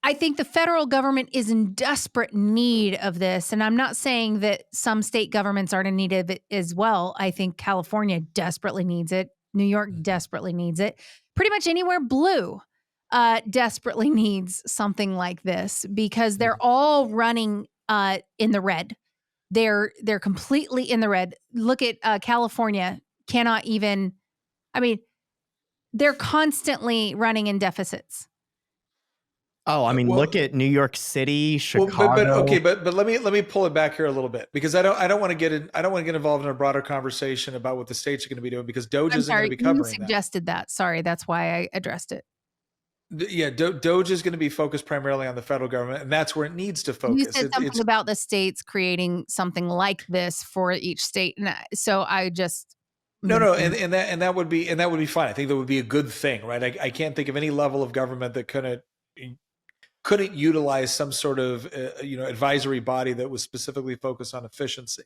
I think the federal government is in desperate need of this. And I'm not saying that some state governments aren't in need of it as well. I think California desperately needs it. New York desperately needs it. Pretty much anywhere blue desperately needs something like this because they're all running in the red. They're completely in the red. Look at California. Cannot even, I mean, they're constantly running in deficits. Oh, I mean, look at New York City, Chicago. But let me pull it back here a little bit because I don't want to get involved in a broader conversation about what the states are going to be doing because DOGE isn't going to be covering that. You suggested that. Sorry, that's why I addressed it. Yeah, DOGE is going to be focused primarily on the federal government, and that's where it needs to focus. You said something about the states creating something like this for each state, and so I just no, and that would be fine. I think that would be a good thing, right? I can't think of any level of government that couldn't utilize some sort of advisory body that was specifically focused on efficiency.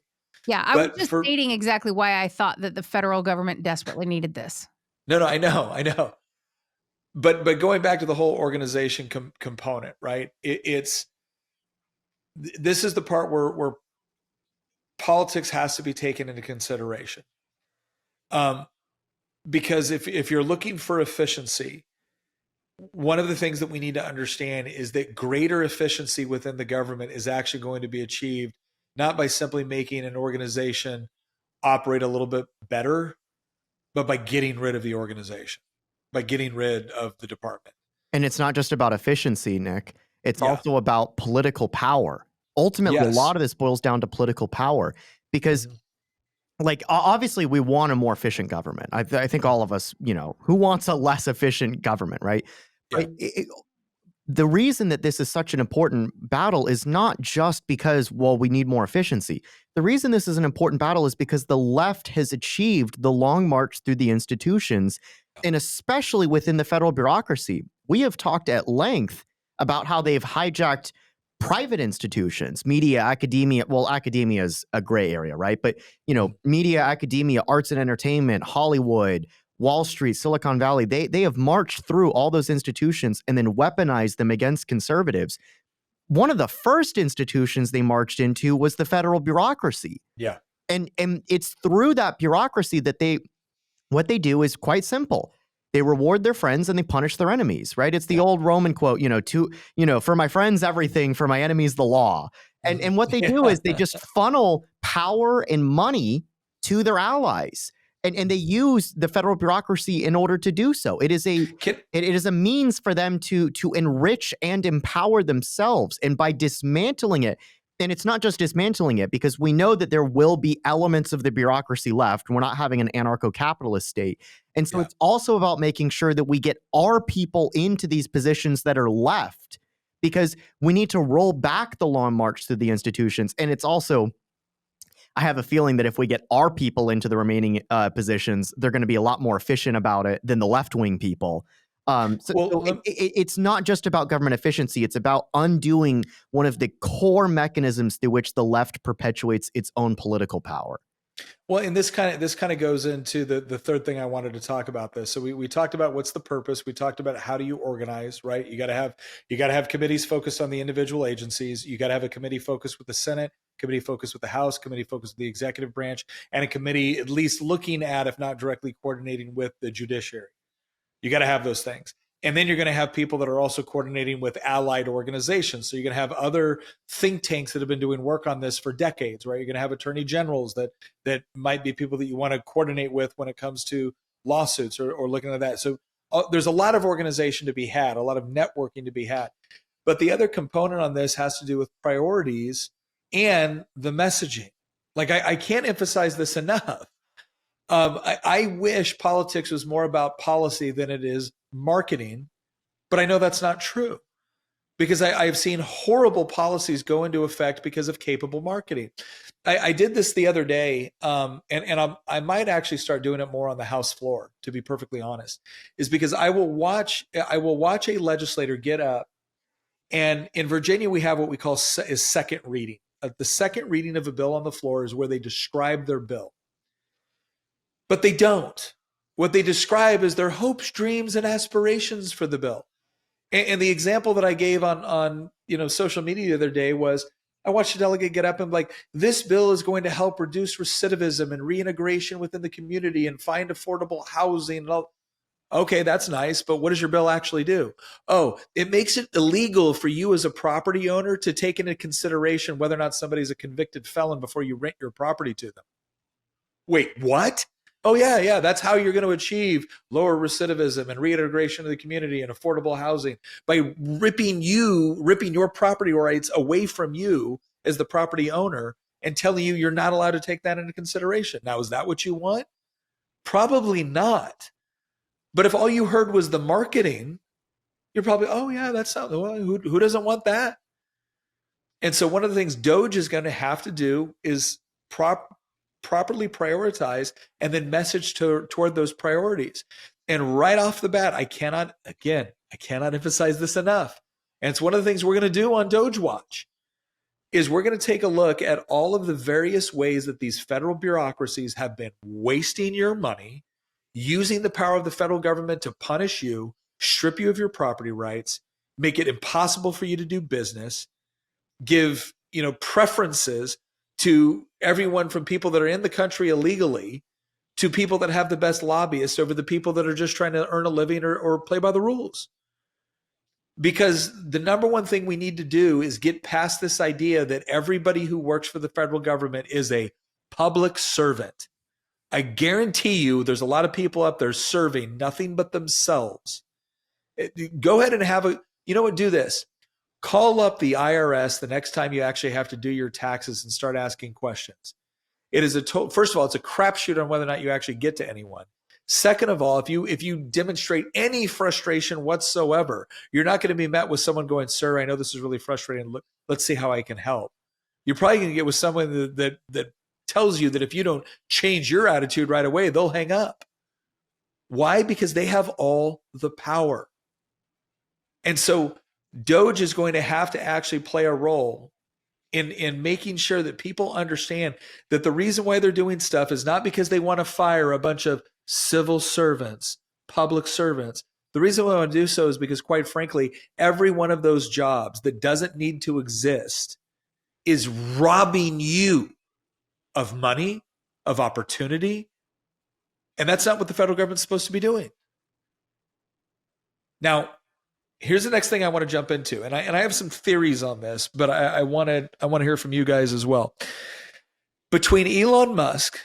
Yeah, I was just stating exactly why I thought that the federal government desperately needed this. No, I know. But going back to the whole organization component, right? This is the part where politics has to be taken into consideration. Because if you're looking for efficiency, one of the things that we need to understand is that greater efficiency within the government is actually going to be achieved not by simply making an organization operate a little bit better, but by getting rid of the organization, by getting rid of the department. And it's not just about efficiency, Nick. It's also about political power. Ultimately, a lot of this boils down to political power because like, obviously, we want a more efficient government. I think all of us, who wants a less efficient government, right? Yeah. The reason that this is such an important battle is not just because, we need more efficiency. The reason this is an important battle is because the left has achieved the long march through the institutions, and especially within the federal bureaucracy. We have talked at length about how they've hijacked private institutions, media, academia. Well, academia is a gray area, right? But, media, academia, arts and entertainment, Hollywood, Wall Street, Silicon Valley, they have marched through all those institutions and then weaponized them against conservatives. One of the first institutions they marched into was the federal bureaucracy. Yeah. And it's through that bureaucracy that what they do is quite simple. They reward their friends and they punish their enemies, right? It's the old Roman quote, for my friends, everything, for my enemies, the law. And what they do is they just funnel power and money to their allies. And they use the federal bureaucracy in order to do so. It is a means for them to enrich and empower themselves. And by dismantling it, and it's not just dismantling it, because we know that there will be elements of the bureaucracy left. We're not having an anarcho-capitalist state. And so it's also about making sure that we get our people into these positions that are left, because we need to roll back the long march through the institutions. And it's also, I have a feeling that if we get our people into the remaining positions, they're going to be a lot more efficient about it than the left-wing people. It's not just about government efficiency. It's about undoing one of the core mechanisms through which the left perpetuates its own political power. Well, and this kind of goes into the third thing I wanted to talk about this. So we talked about what's the purpose. We talked about how do you organize, right? You got to have committees focused on the individual agencies. You got to have a committee focused with the Senate, committee focused with the House, committee focused with the executive branch, and a committee at least looking at, if not directly coordinating with, the judiciary. You got to have those things. And then you're going to have people that are also coordinating with allied organizations. So you're going to have other think tanks that have been doing work on this for decades, right? You're going to have attorney generals that might be people that you want to coordinate with when it comes to lawsuits or looking at that. So there's a lot of organization to be had, a lot of networking to be had. But the other component on this has to do with priorities and the messaging. Like I can't emphasize this enough. I wish politics was more about policy than it is marketing, but I know that's not true because I've seen horrible policies go into effect because of capable marketing. I did this the other day, and I might actually start doing it more on the House floor, to be perfectly honest, is because I will watch a legislator get up, and in Virginia we have what we call is second reading. The second reading of a bill on the floor is where they describe their bill. But they don't. What they describe is their hopes, dreams, and aspirations for the bill. And the example that I gave on social media the other day was I watched a delegate get up and be like, this bill is going to help reduce recidivism and reintegration within the community and find affordable housing and all. Okay, that's nice, but what does your bill actually do? Oh, it makes it illegal for you as a property owner to take into consideration whether or not somebody's a convicted felon before you rent your property to them. Wait, what? Oh, yeah. That's how you're going to achieve lower recidivism and reintegration of the community and affordable housing by ripping your property rights away from you as the property owner and telling you you're not allowed to take that into consideration. Now, is that what you want? Probably not. But if all you heard was the marketing, you're probably, oh, yeah, that's not, well, who doesn't want that? And so one of the things DOGE is going to have to do is properly prioritize and then message toward those priorities. And right off the bat, I cannot emphasize this enough. And it's one of the things we're going to do on DOGE Watch is we're going to take a look at all of the various ways that these federal bureaucracies have been wasting your money, using the power of the federal government to punish you, strip you of your property rights, make it impossible for you to do business, give, preferences to everyone from people that are in the country illegally to people that have the best lobbyists over the people that are just trying to earn a living or play by the rules. Because the number one thing we need to do is get past this idea that everybody who works for the federal government is a public servant. I guarantee you there's a lot of people up there serving nothing but themselves. Go ahead and do this. Call up the IRS the next time you actually have to do your taxes and start asking questions. It is first of all, it's a crapshoot on whether or not you actually get to anyone. Second of all, if you demonstrate any frustration whatsoever, you're not going to be met with someone going, sir, I know this is really frustrating. Let's see how I can help. You're probably going to get with someone that tells you that if you don't change your attitude right away, they'll hang up. Why? Because they have all the power. And so DOGE is going to have to actually play a role in making sure that people understand that the reason why they're doing stuff is not because they want to fire a bunch of civil servants, public servants. The reason why I want to do so is because, quite frankly, every one of those jobs that doesn't need to exist is robbing you of money, of opportunity. And that's not what the federal government's supposed to be doing. Now, here's the next thing I want to jump into, and I have some theories on this, but I want to hear from you guys as well. Between Elon Musk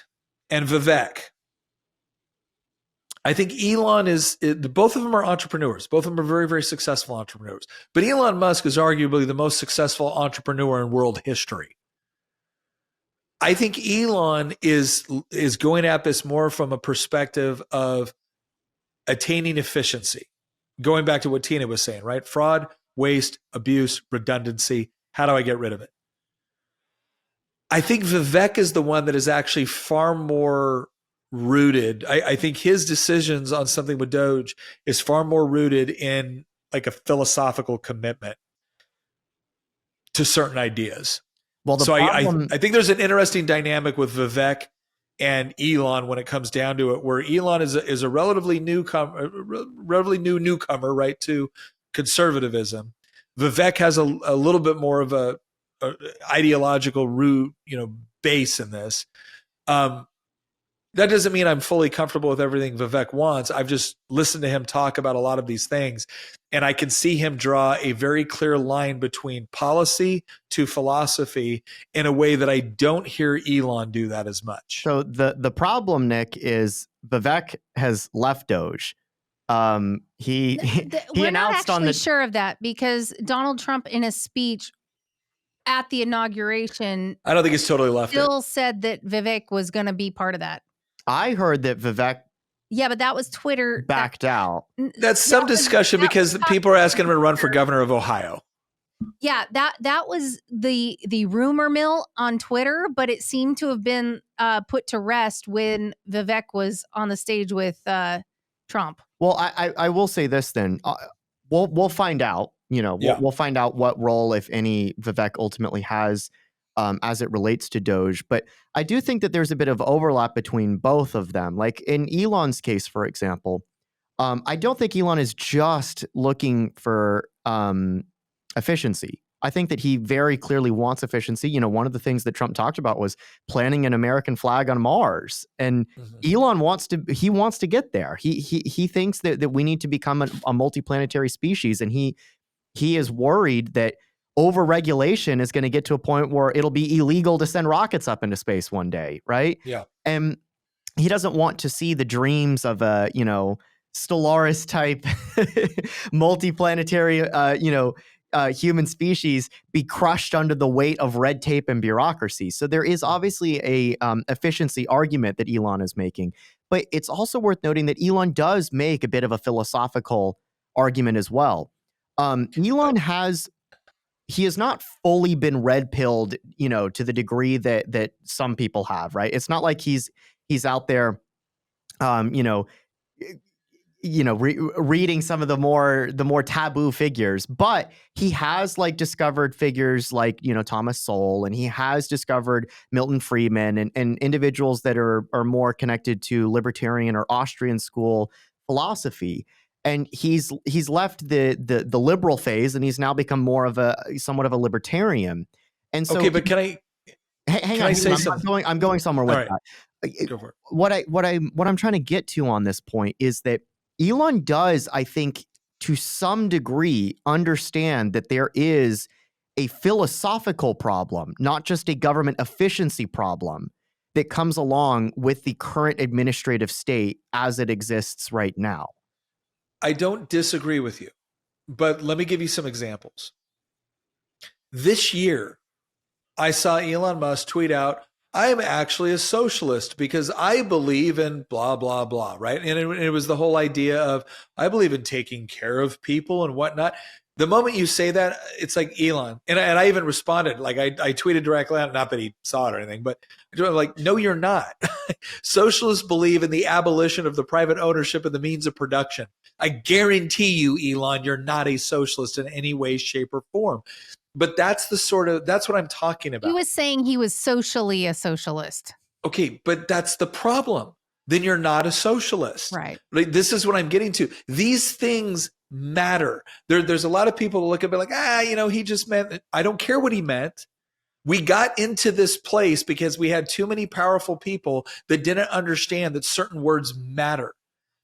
and Vivek, I think both of them are entrepreneurs. Both of them are very, very successful entrepreneurs. But Elon Musk is arguably the most successful entrepreneur in world history. I think Elon is going at this more from a perspective of attaining efficiency. Going back to what Tina was saying, right? Fraud, waste, abuse, redundancy. How do I get rid of it? I think Vivek is the one that is actually far more rooted. I think his decisions on something with Doge is far more rooted in like a philosophical commitment to certain ideas. Well, the So problem, I think there's an interesting dynamic with Vivek and Elon when it comes down to it, where Elon is a relatively newcomer, right, to conservatism. Vivek has a little bit more of a ideological root, base in this. That doesn't mean I'm fully comfortable with everything Vivek wants. I've just listened to him talk about a lot of these things, and I can see him draw a very clear line between policy to philosophy in a way that I don't hear Elon do that as much. so the problem, Nick, is Vivek has left Doge. He We're not announced on actually the sure of that because Donald Trump, in a speech at the inauguration, I don't think he's totally left still it. said that Vivek was going to be part of that. I heard that Vivek Yeah, but that was Twitter. backed out. That's some discussion because people are asking him to run for governor of Ohio. Yeah, that was the rumor mill on Twitter, but it seemed to have been put to rest when Vivek was on the stage with Trump. Well, I will say this then. We'll find out. We'll find out what role, if any, Vivek ultimately has as it relates to Doge. But I do think that there's a bit of overlap between both of them. Like in Elon's case, for example, I don't think Elon is just looking for efficiency. I think that he very clearly wants efficiency. One of the things that Trump talked about was planting an American flag on Mars. And Elon wants to get there. He thinks that we need to become a multiplanetary species. And he is worried that overregulation is going to get to a point where it'll be illegal to send rockets up into space one day, right? Yeah. And he doesn't want to see the dreams of a, Stellaris type multiplanetary, human species be crushed under the weight of red tape and bureaucracy. So there is obviously a efficiency argument that Elon is making, but it's also worth noting that Elon does make a bit of a philosophical argument as well. Elon has not fully been red pilled, to the degree that some people have, right? It's not like he's out there, reading some of the more taboo figures, but he has discovered figures like, Thomas Sowell, and he has discovered Milton Friedman and individuals that are more connected to libertarian or Austrian school philosophy. And he's left the liberal phase, and he's now become more of somewhat of a libertarian. And so, okay, but can I hang on? say something? I'm going somewhere with that. Go for it. What I'm trying to get to on this point is that Elon does, I think, to some degree, understand that there is a philosophical problem, not just a government efficiency problem, that comes along with the current administrative state as it exists right now. I don't disagree with you, but let me give you some examples. This year, I saw Elon Musk tweet out, I am actually a socialist because I believe in blah, blah, blah, right? And it was the whole idea of, I believe in taking care of people and whatnot. The moment you say that, it's like Elon. And I even responded, like I tweeted directly out, not that he saw it or anything, but I'm like, no, you're not. Socialists believe in the abolition of the private ownership of the means of production. I guarantee you, Elon, you're not a socialist in any way, shape, or form. But that's what I'm talking about. He was saying he was socially a socialist. Okay, but that's the problem. Then you're not a socialist. Right. Like, this is what I'm getting to. These things matter. There's a lot of people who look at me like, he just meant, I don't care what he meant. We got into this place because we had too many powerful people that didn't understand that certain words matter,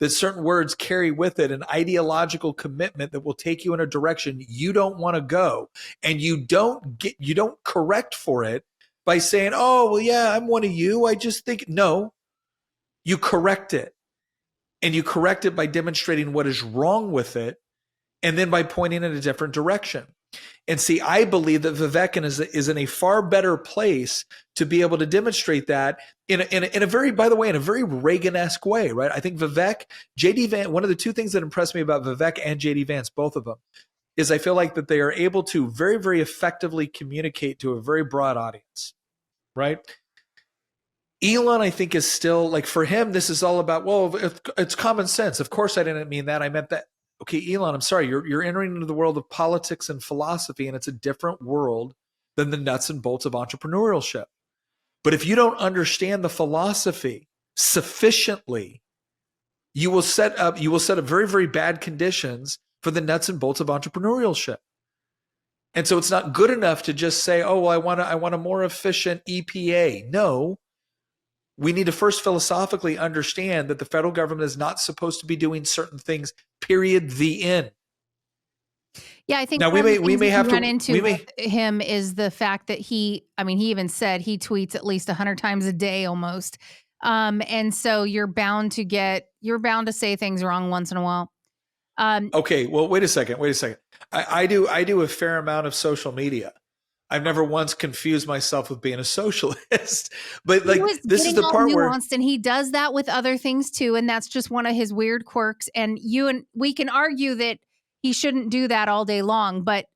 that certain words carry with it an ideological commitment that will take you in a direction you don't want to go. And you don't correct for it by saying, oh, well, yeah, I'm one of you. I just think, no, you correct it. And you correct it by demonstrating what is wrong with it, and then by pointing in a different direction. And see, I believe that Vivek is in a far better place to be able to demonstrate that in a very, by the way, in a very Reagan-esque way, right? I think Vivek, JD Vance, one of the two things that impressed me about Vivek and JD Vance, both of them, is I feel like that they are able to very, very effectively communicate to a very broad audience, right? Elon, I think, is still like, for him, this is all about, well, it's common sense. Of course, I didn't mean that. I meant that. Okay, Elon, I'm sorry. You're entering into the world of politics and philosophy, and it's a different world than the nuts and bolts of entrepreneurship. But if you don't understand the philosophy sufficiently, you will set up very, very bad conditions for the nuts and bolts of entrepreneurship. And so it's not good enough to just say, oh, well, I want a more efficient EPA. No, we need to first philosophically understand that the federal government is not supposed to be doing certain things, period, the end. Yeah, I think now we may have to run into with him is the fact that he even said he tweets at least 100 times a day almost. And so you're bound to say things wrong once in a while. Okay, well, wait a second. I do a fair amount of social media. I've never once confused myself with being a socialist, but like this is the part where and he does that with other things too, and that's just one of his weird quirks. And we can argue that he shouldn't do that all day long, but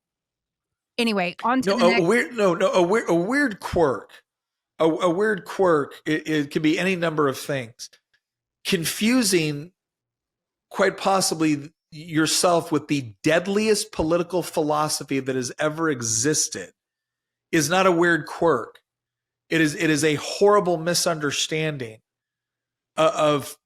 anyway, on to the next. A weird quirk. A weird quirk. It can be any number of things. Confusing, quite possibly, yourself with the deadliest political philosophy that has ever existed is not a weird quirk. It is a horrible misunderstanding of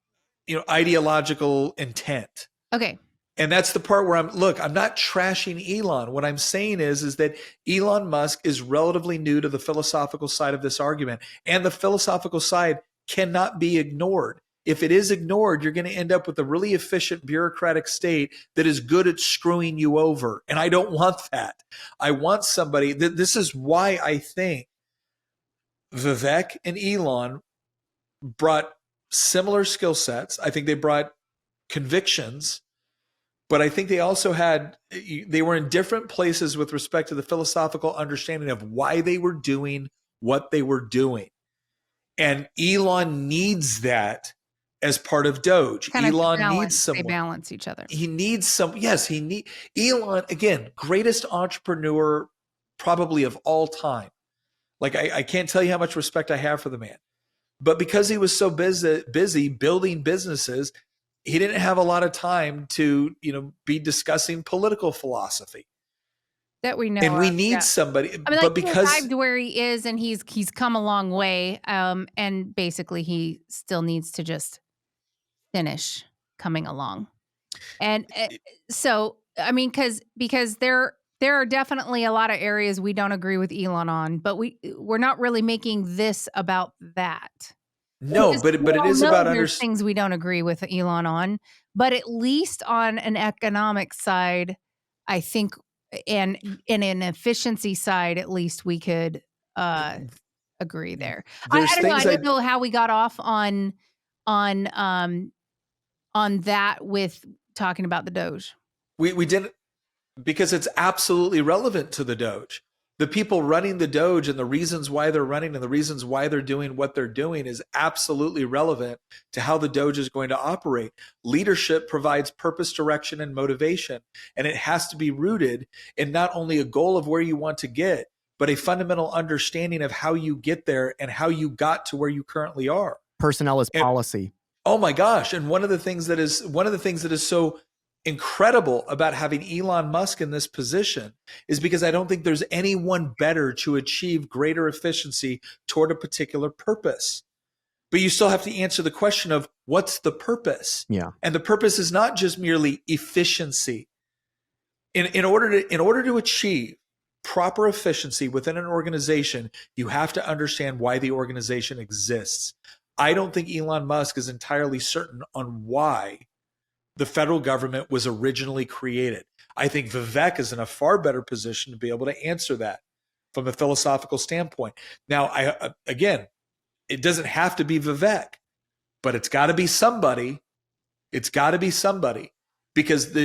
ideological intent. Okay. And that's the part where I'm not trashing Elon. What I'm saying is that Elon Musk is relatively new to the philosophical side of this argument, and the philosophical side cannot be ignored. If it is ignored, you're going to end up with a really efficient bureaucratic state that is good at screwing you over. And I don't want that. I want somebody this is why I think Vivek and Elon brought similar skill sets. I think they brought convictions, but I think they also they were in different places with respect to the philosophical understanding of why they were doing what they were doing. And Elon needs that as part of DOGE. Elon needs someone. They balance each other. He needs Elon, again, greatest entrepreneur probably of all time. Like I can't tell you how much respect I have for the man. But because he was so busy building businesses, he didn't have a lot of time to, be discussing political philosophy. That we know. And we need somebody. But because he arrived where he is, and he's come a long way. And basically he still needs to just finish coming along. And so, I mean, because there are definitely a lot of areas we don't agree with Elon on, but we're not really making this about that. No, but it is about things we don't agree with Elon on, but at least on an economic side, I think, and in an efficiency side, at least we could agree there. I don't know how we got off on that with talking about the DOGE. We didn't, because it's absolutely relevant to the DOGE. The people running the DOGE and the reasons why they're running and the reasons why they're doing what they're doing is absolutely relevant to how the DOGE is going to operate. Leadership provides purpose, direction, and motivation, and it has to be rooted in not only a goal of where you want to get, but a fundamental understanding of how you get there and how you got to where you currently are. Personnel is policy. Oh my gosh. And one of the things that is so incredible about having Elon Musk in this position is because I don't think there's anyone better to achieve greater efficiency toward a particular purpose. But you still have to answer the question of what's the purpose? Yeah. And the purpose is not just merely efficiency. In order to achieve proper efficiency within an organization, you have to understand why the organization exists. I don't think Elon Musk is entirely certain on why the federal government was originally created. I think Vivek is in a far better position to be able to answer that from a philosophical standpoint. Now, again, it doesn't have to be Vivek, but it's got to be somebody. It's got to be somebody, because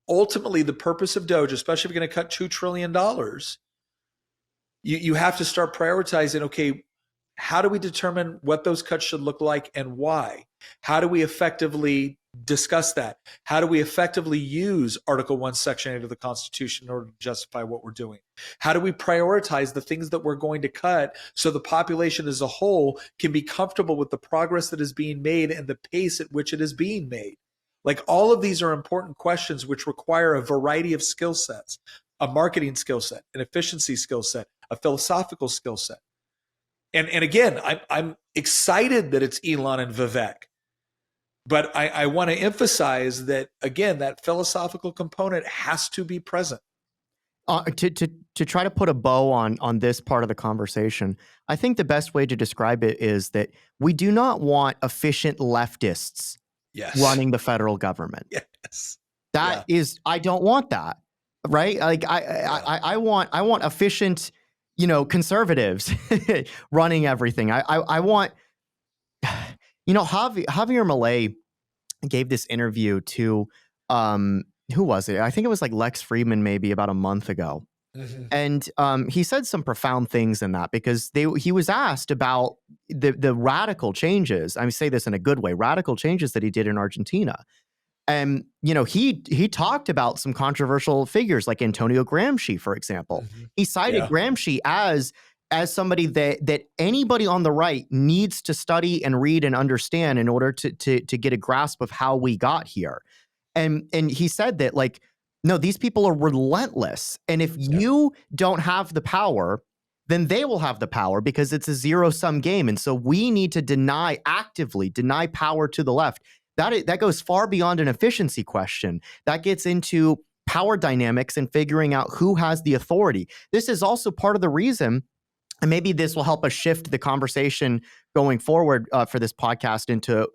ultimately the purpose of DOGE, especially if you're going to cut $2 trillion, you have to start prioritizing, okay, how do we determine what those cuts should look like and why? How do we effectively discuss that. How do we effectively use Article 1, Section 8 of the Constitution in order to justify what we're doing? How do we prioritize the things that we're going to cut so the population as a whole can be comfortable with the progress that is being made and the pace at which it is being made? Like, all of these are important questions which require a variety of skill sets, a marketing skill set, an efficiency skill set, a philosophical skill set. And again, I'm excited that it's Elon and Vivek. But I want to emphasize that, again, that philosophical component has to be present. To try to put a bow on this part of the conversation, I think the best way to describe it is that we do not want efficient leftists running the federal government. Yes. That is, I don't want that, right? Like I want efficient, conservatives running everything. I want, Javier Milei gave this interview to, who was it? I think it was like Lex Friedman, maybe about a month ago. Mm-hmm. And he said some profound things in that, because he was asked about the radical changes. I say this in a good way, radical changes that he did in Argentina. And, he talked about some controversial figures like Antonio Gramsci, for example. Mm-hmm. He cited Gramsci as somebody that anybody on the right needs to study and read and understand in order to get a grasp of how we got here. And he said that, like, no, these people are relentless. And if you don't have the power, then they will have the power, because it's a zero-sum game. And so we need to actively deny power to the left. That goes far beyond an efficiency question. That gets into power dynamics and figuring out who has the authority. This is also part of the reason, and maybe this will help us shift the conversation going forward for this podcast into,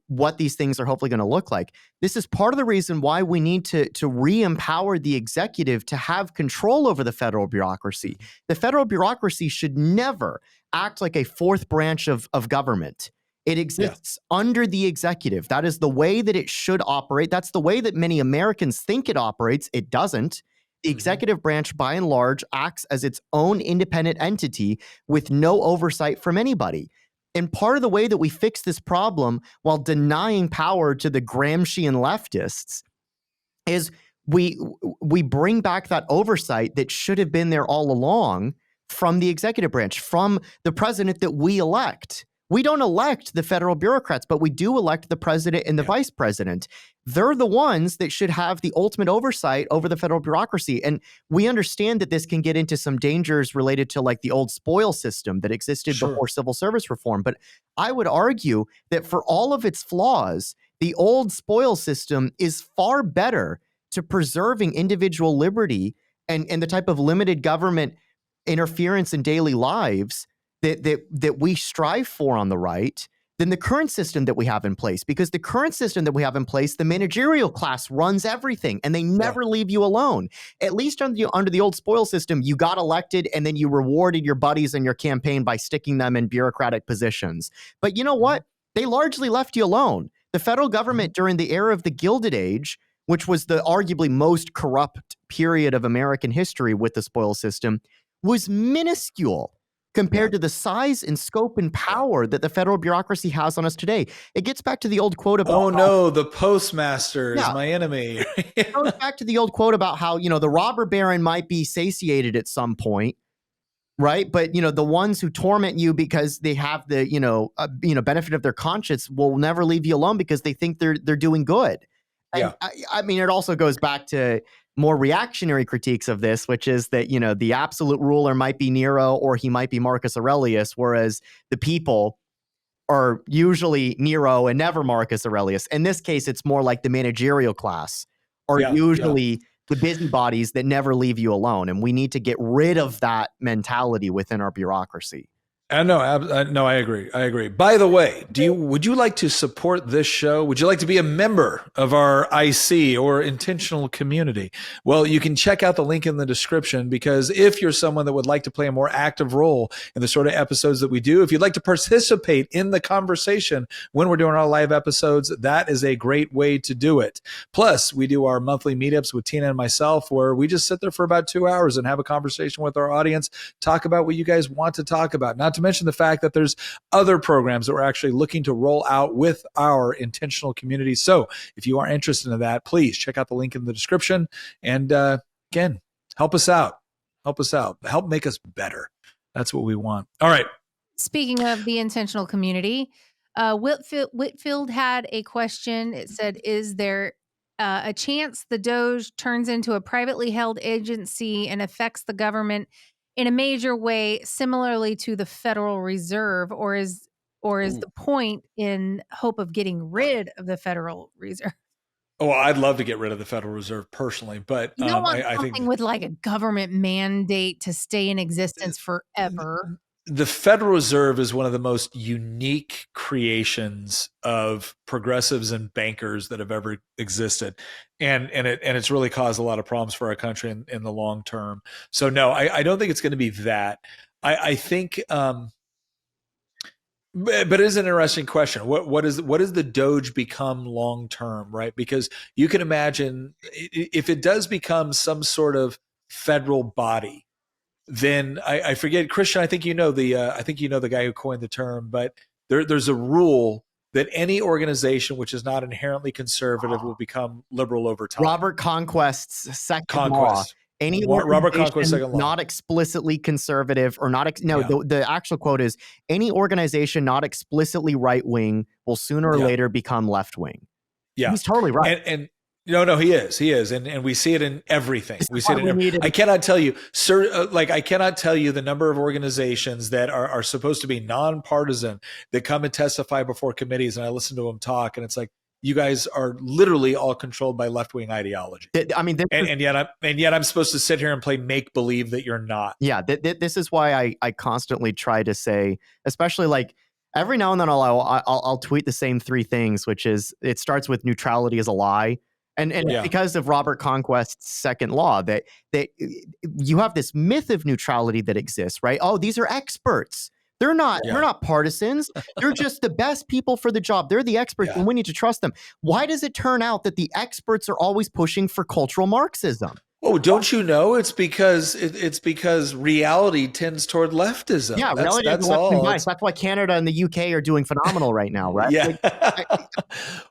what these things are hopefully going to look like. This is part of the reason why we need to re-empower the executive to have control over the federal bureaucracy. The federal bureaucracy should never act like a fourth branch of government. It exists under the executive. That is the way that it should operate. That's the way that many Americans think it operates. It doesn't. The executive branch, by and large, acts as its own independent entity with no oversight from anybody. And part of the way that we fix this problem while denying power to the Gramscian leftists is we bring back that oversight that should have been there all along from the executive branch, from the president that we elect. We don't elect the federal bureaucrats, but we do elect the president and the vice president. They're the ones that should have the ultimate oversight over the federal bureaucracy. And we understand that this can get into some dangers related to, like, the old spoil system that existed before civil service reform. But I would argue that for all of its flaws, the old spoil system is far better to preserving individual liberty and the type of limited government interference in daily lives that we strive for on the right than the current system that we have in place. Because the current system that we have in place, the managerial class runs everything and they never leave you alone. At least under the old spoil system, you got elected and then you rewarded your buddies in your campaign by sticking them in bureaucratic positions. But you know what? They largely left you alone. The federal government during the era of the Gilded Age, which was the arguably most corrupt period of American history with the spoil system, was minuscule compared to the size and scope and power that the federal bureaucracy has on us today. It gets back to the old quote about— oh no, the postmaster is my enemy. It goes back to the old quote about how, the robber baron might be satiated at some point, right? But, the ones who torment you because they have the, benefit of their conscience will never leave you alone because they think they're doing good. And I mean, it also goes back to more reactionary critiques of this, which is that, the absolute ruler might be Nero or he might be Marcus Aurelius, whereas the people are usually Nero and never Marcus Aurelius. In this case, it's more like the managerial class are usually the busybodies that never leave you alone. And we need to get rid of that mentality within our bureaucracy. No, I agree. I agree. By the way, would you like to support this show? Would you like to be a member of our IC or intentional community? Well, you can check out the link in the description, because if you're someone that would like to play a more active role in the sort of episodes that we do, if you'd like to participate in the conversation when we're doing our live episodes, that is a great way to do it. Plus, we do our monthly meetups with Tina and myself, where we just sit there for about 2 hours and have a conversation with our audience, talk about what you guys want to talk about. Not to to mention the fact that there's other programs that we're actually looking to roll out with our intentional community. So if you are interested in that, please check out the link in the description. And again, help us out. Help us out. Help make us better. That's what we want. All right. Speaking of the intentional community, Whitfield had a question. It said, is there a chance the DOGE turns into a privately held agency and affects the government in a major way, similarly to the Federal Reserve, or is the point in hope of getting rid of the Federal Reserve? Oh, I'd love to get rid of the Federal Reserve personally, but You don't want I think something with like a government mandate to stay in existence forever. the Federal Reserve is one of the most unique creations of progressives and bankers that have ever existed, and it's really caused a lot of problems for our country in the long term. So no, I don't think it's going to be that. I think, but it is an interesting question. What does the DOGE become long term, right? Because you can imagine if it does become some sort of federal body, then I forget, Christian. I think you know the guy who coined the term, but there's a rule that any organization which is not inherently conservative will become liberal over time. Robert Conquest's second law. Any Robert Conquest's second law. Not explicitly conservative or not. Yeah. The actual quote is, any organization not explicitly right wing will sooner or later become left wing. Yeah, he's totally right. And no, he is, and we see it in everything. We see it in everything. I cannot tell you, sir. I cannot tell you the number of organizations that are supposed to be nonpartisan that come and testify before committees, and I listen to them talk, and it's like, you guys are literally all controlled by left-wing ideology. I mean, and yet I'm supposed to sit here and play make believe that you're not. Yeah, this is why I constantly try to say, especially like every now and then I'll tweet the same three things, which is, it starts with neutrality is a lie. And because of Robert Conquest's second law, that you have this myth of neutrality that exists, right? Oh, these are experts. They're not partisans. They're just the best people for the job. They're the experts, and we need to trust them. Why does it turn out that the experts are always pushing for cultural Marxism? Oh, don't you know? It's because reality tends toward leftism. Yeah, that's all. That's why Canada and the UK are doing phenomenal right now, right? Yeah.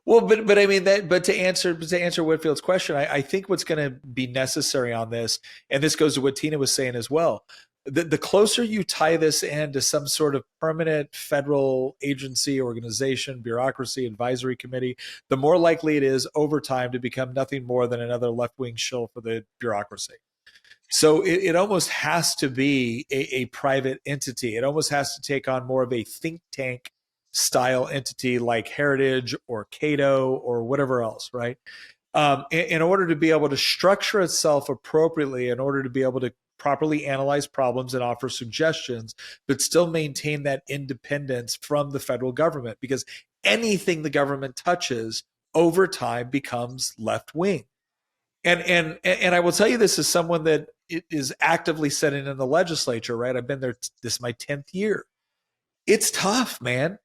Well, but I mean that. But to answer Whitfield's question, I think what's going to be necessary on this, and this goes to what Tina was saying as well. The closer you tie this into some sort of permanent federal agency, organization, bureaucracy, advisory committee, the more likely it is over time to become nothing more than another left-wing shill for the bureaucracy. So it almost has to be a private entity. It almost has to take on more of a think tank style entity like Heritage or Cato or whatever else, right? In order to be able to structure itself appropriately, in order to be able to properly analyze problems and offer suggestions, but still maintain that independence from the federal government, because anything the government touches over time becomes left wing. And I will tell you this as someone that is actively sitting in the legislature, right? I've been there. This is my 10th year. It's tough, man.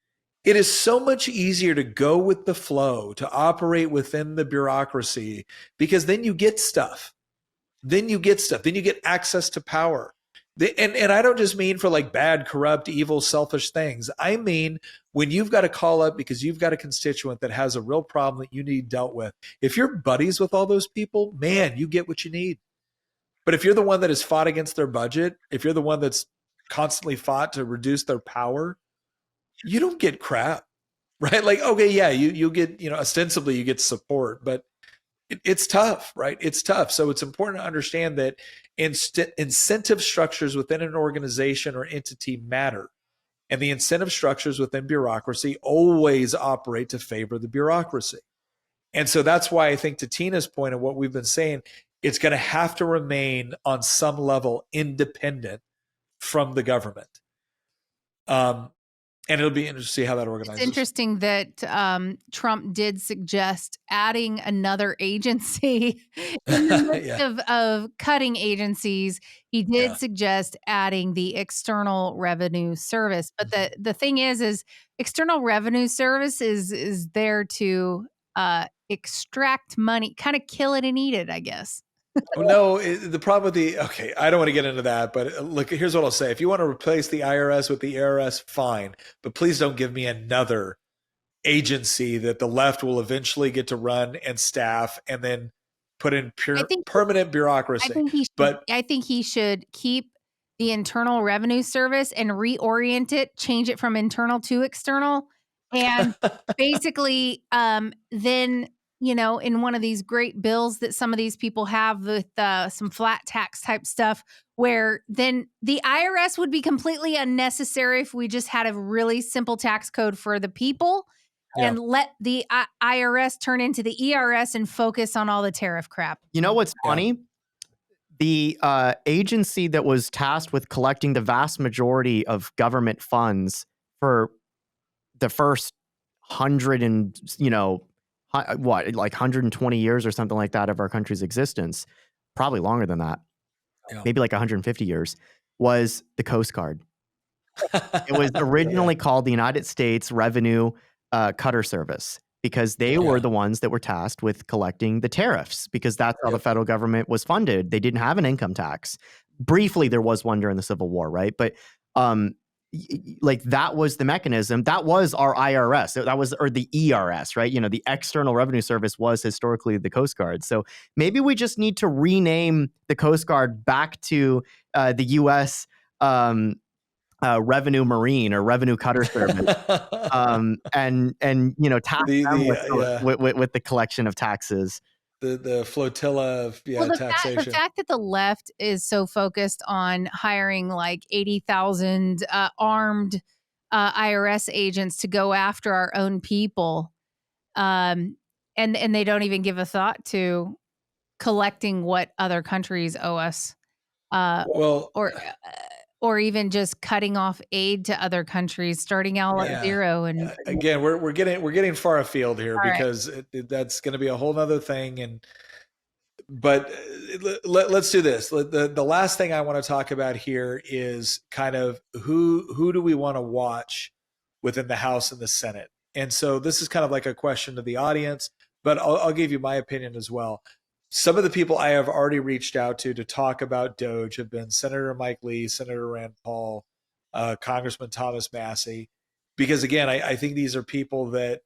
It is so much easier to go with the flow, to operate within the bureaucracy, because then you get stuff. Then you get access to power. And I don't just mean for like bad, corrupt, evil, selfish things. I mean, when you've got to call up because you've got a constituent that has a real problem that you need dealt with. If you're buddies with all those people, man, you get what you need. But if you're the one that has fought against their budget, if you're the one that's constantly fought to reduce their power, you don't get crap, right? Like, okay, yeah, you get, ostensibly you get support, but it's tough, right? It's tough. So it's important to understand that incentive structures within an organization or entity matter. And the incentive structures within bureaucracy always operate to favor the bureaucracy. And so that's why I think, to Tina's point and what we've been saying, it's going to have to remain on some level independent from the government. And it'll be interesting to see how that organizes. It's interesting that Trump did suggest adding another agency in the midst of cutting agencies. He did suggest adding the External Revenue Service. But the thing is External Revenue Service is there to extract money, kind of kill it and eat it, I guess. No, the problem with okay, I don't want to get into that, but look, here's what I'll say. If you want to replace the IRS with the ARS, fine, but please don't give me another agency that the left will eventually get to run and staff and then put in I think permanent I bureaucracy. think he should. But I think he should keep the Internal Revenue Service and reorient it, change it from internal to external, and basically, then in one of these great bills that some of these people have with some flat tax type stuff, where then the IRS would be completely unnecessary if we just had a really simple tax code for the people. yeah, And let the IRS turn into the ERS and focus on all the tariff crap. You know what's Yeah. funny? The agency that was tasked with collecting the vast majority of government funds for the first 100 and like 120 years or something like that of our country's existence, probably longer than that, Yeah. maybe like 150 years, was the Coast Guard. It was Yeah. originally called the United States Revenue Cutter Service, because they were the ones that were tasked with collecting the tariffs, because that's how the federal government was funded. They didn't have an income tax. Briefly, there was one during the Civil War, right? But like that was the mechanism. That was our IRS. That was, or the ERS, right? The External Revenue Service was historically the Coast Guard. So maybe we just need to rename the Coast Guard back to the U.S. Revenue Marine or Revenue Cutter Service, and tax them with the collection of taxes. The flotilla of The taxation. fact that the left is so focused on hiring like 80,000 armed IRS agents to go after our own people, and they don't even give a thought to collecting what other countries owe us, or even just cutting off aid to other countries, starting out at zero. And again, we're getting far afield here, All because that's going to be a whole nother thing. But let's do this. The last thing I want to talk about here is kind of who do we want to watch within the House and the Senate. And so this is kind of like a question to the audience, but I'll give you my opinion as well. Some of the people I have already reached out to talk about DOGE have been Senator Mike Lee, Senator Rand Paul, Congressman Thomas Massey, because again, I think these are people that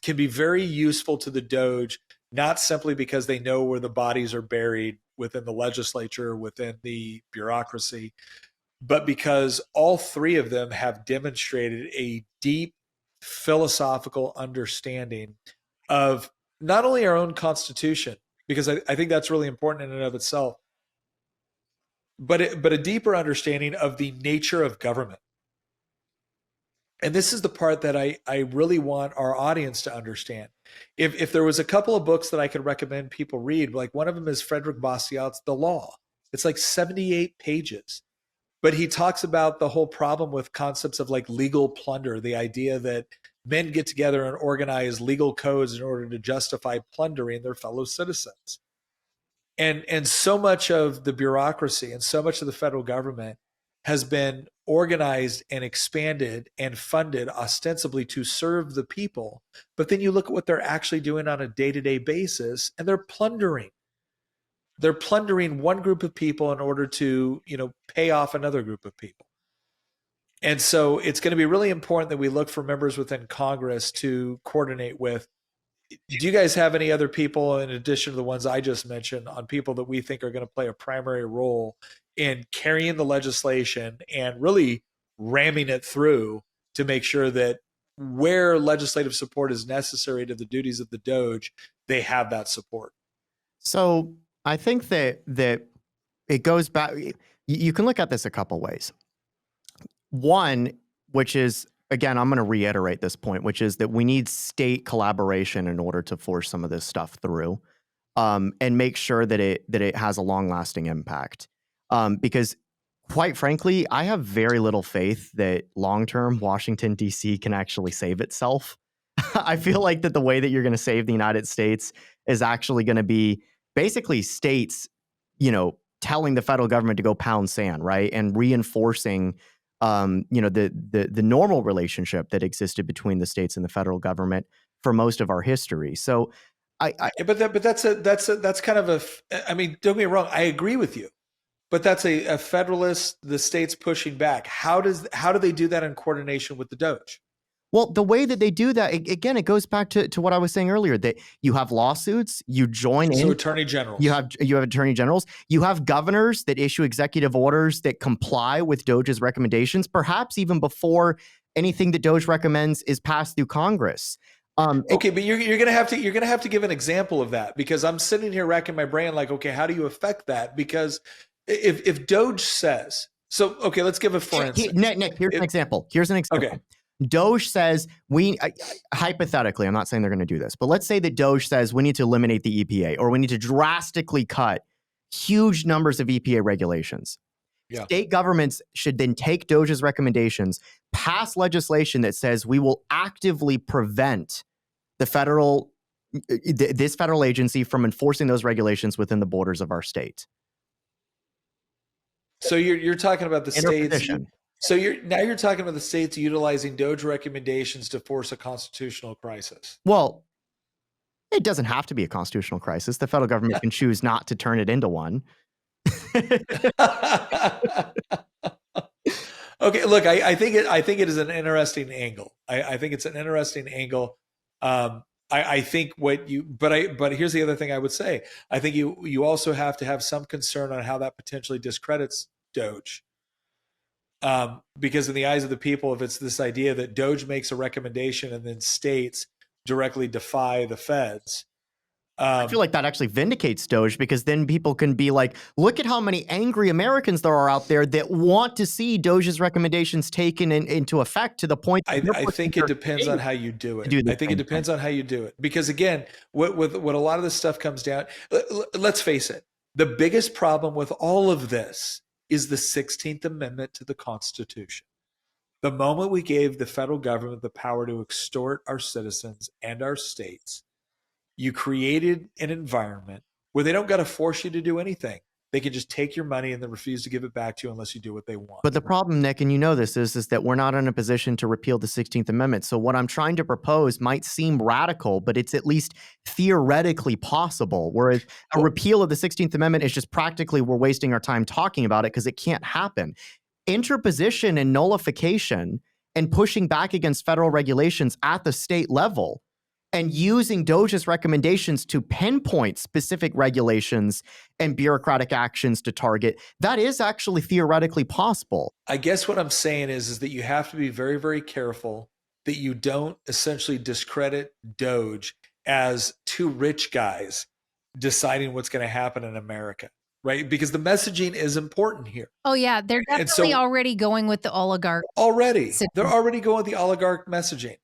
can be very useful to the DOGE, not simply because they know where the bodies are buried within the legislature, within the bureaucracy, but because all three of them have demonstrated a deep philosophical understanding of not only our own Constitution, because I think that's really important in and of itself, but a deeper understanding of the nature of government. And this is the part that I really want our audience to understand. If there was a couple of books that I could recommend people read, like one of them is Frederick Bastiat's The Law. It's like 78 pages. But he talks about the whole problem with concepts of like legal plunder, the idea that men get together and organize legal codes in order to justify plundering their fellow citizens. And so much of the bureaucracy and so much of the federal government has been organized and expanded and funded ostensibly to serve the people. But then you look at what they're actually doing on a day-to-day basis, and they're plundering. They're plundering one group of people in order to, pay off another group of people. And so it's going to be really important that we look for members within Congress to coordinate with. Do you guys have any other people, in addition to the ones I just mentioned, on people that we think are going to play a primary role in carrying the legislation and really ramming it through to make sure that where legislative support is necessary to the duties of the DOGE, they have that support? So I think that it goes back. You can look at this a couple ways. One, which is, again, I'm going to reiterate this point, which is that we need state collaboration in order to force some of this stuff through, and make sure that it has a long-lasting impact. Because quite frankly, I have very little faith that long-term Washington, D.C. can actually save itself. I feel like that the way that you're going to save the United States is actually going to be basically states, telling the federal government to go pound sand, right? And reinforcing the normal relationship that existed between the states and the federal government for most of our history. So But that's kind of I mean, don't get me wrong, I agree with you. But that's a federalist, the states pushing back. How do they do that in coordination with the DOGE? Well, the way that they do that, again, it goes back to what I was saying earlier, that you have lawsuits, you join in. So attorney generals. You have attorney generals. You have governors that issue executive orders that comply with DOGE's recommendations, perhaps even before anything that DOGE recommends is passed through Congress. Okay, but you're gonna have to give an example of that, because I'm sitting here racking my brain like, okay, how do you affect that? Because if DOGE says so, okay, let's give a for instance. Nick, here's an example. Okay. DOGE says hypothetically, I'm not saying they're going to do this, but let's say that DOGE says we need to eliminate the EPA, or we need to drastically cut huge numbers of EPA regulations. Yeah. State governments should then take DOGE's recommendations, pass legislation that says we will actively prevent this federal agency from enforcing those regulations within the borders of our state. So you're talking about the states. So you're talking about the states utilizing DOGE recommendations to force a constitutional crisis. Well, it doesn't have to be a constitutional crisis. The federal government can choose not to turn it into one. Okay, look, I think it is an interesting angle. I think it's an interesting angle. I think but here's the other thing I would say. I think you also have to have some concern on how that potentially discredits DOGE. Because in the eyes of the people, if it's this idea that DOGE makes a recommendation and then states directly defy the feds. I feel like that actually vindicates DOGE, because then people can be like, look at how many angry Americans there are out there that want to see DOGE's recommendations taken into effect, to the point that I think it depends on how you do it. I think it depends on how you do it. Because again, what a lot of this stuff comes down, let's face it, the biggest problem with all of this is the 16th Amendment to the Constitution. The moment we gave the federal government the power to extort our citizens and our states, you created an environment where they don't got to force you to do anything. They can just take your money and then refuse to give it back to you unless you do what they want. But the problem, Nick, and you know this, is that we're not in a position to repeal the 16th Amendment. So what I'm trying to propose might seem radical, but it's at least theoretically possible. Whereas a repeal of the 16th Amendment is just practically, we're wasting our time talking about it because it can't happen. Interposition and nullification and pushing back against federal regulations at the state level, and using DOGE's recommendations to pinpoint specific regulations and bureaucratic actions to target, that is actually theoretically possible. I guess what I'm saying is that you have to be very, very careful that you don't essentially discredit DOGE as two rich guys deciding what's going to happen in America, right? Because the messaging is important here. Oh, yeah. They're definitely already going with the oligarch. They're already going with the oligarch messaging.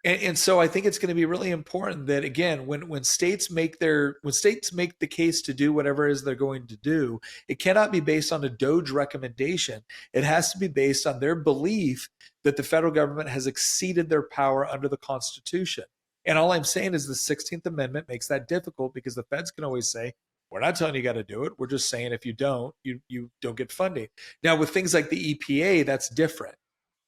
And so I think it's going to be really important that, again, when states make the case to do whatever it is they're going to do, it cannot be based on a DOGE recommendation. It has to be based on their belief that the federal government has exceeded their power under the Constitution. And all I'm saying is the 16th Amendment makes that difficult, because the feds can always say, we're not telling you got to do it. We're just saying if you don't, you don't get funding. Now, with things like the EPA, that's different,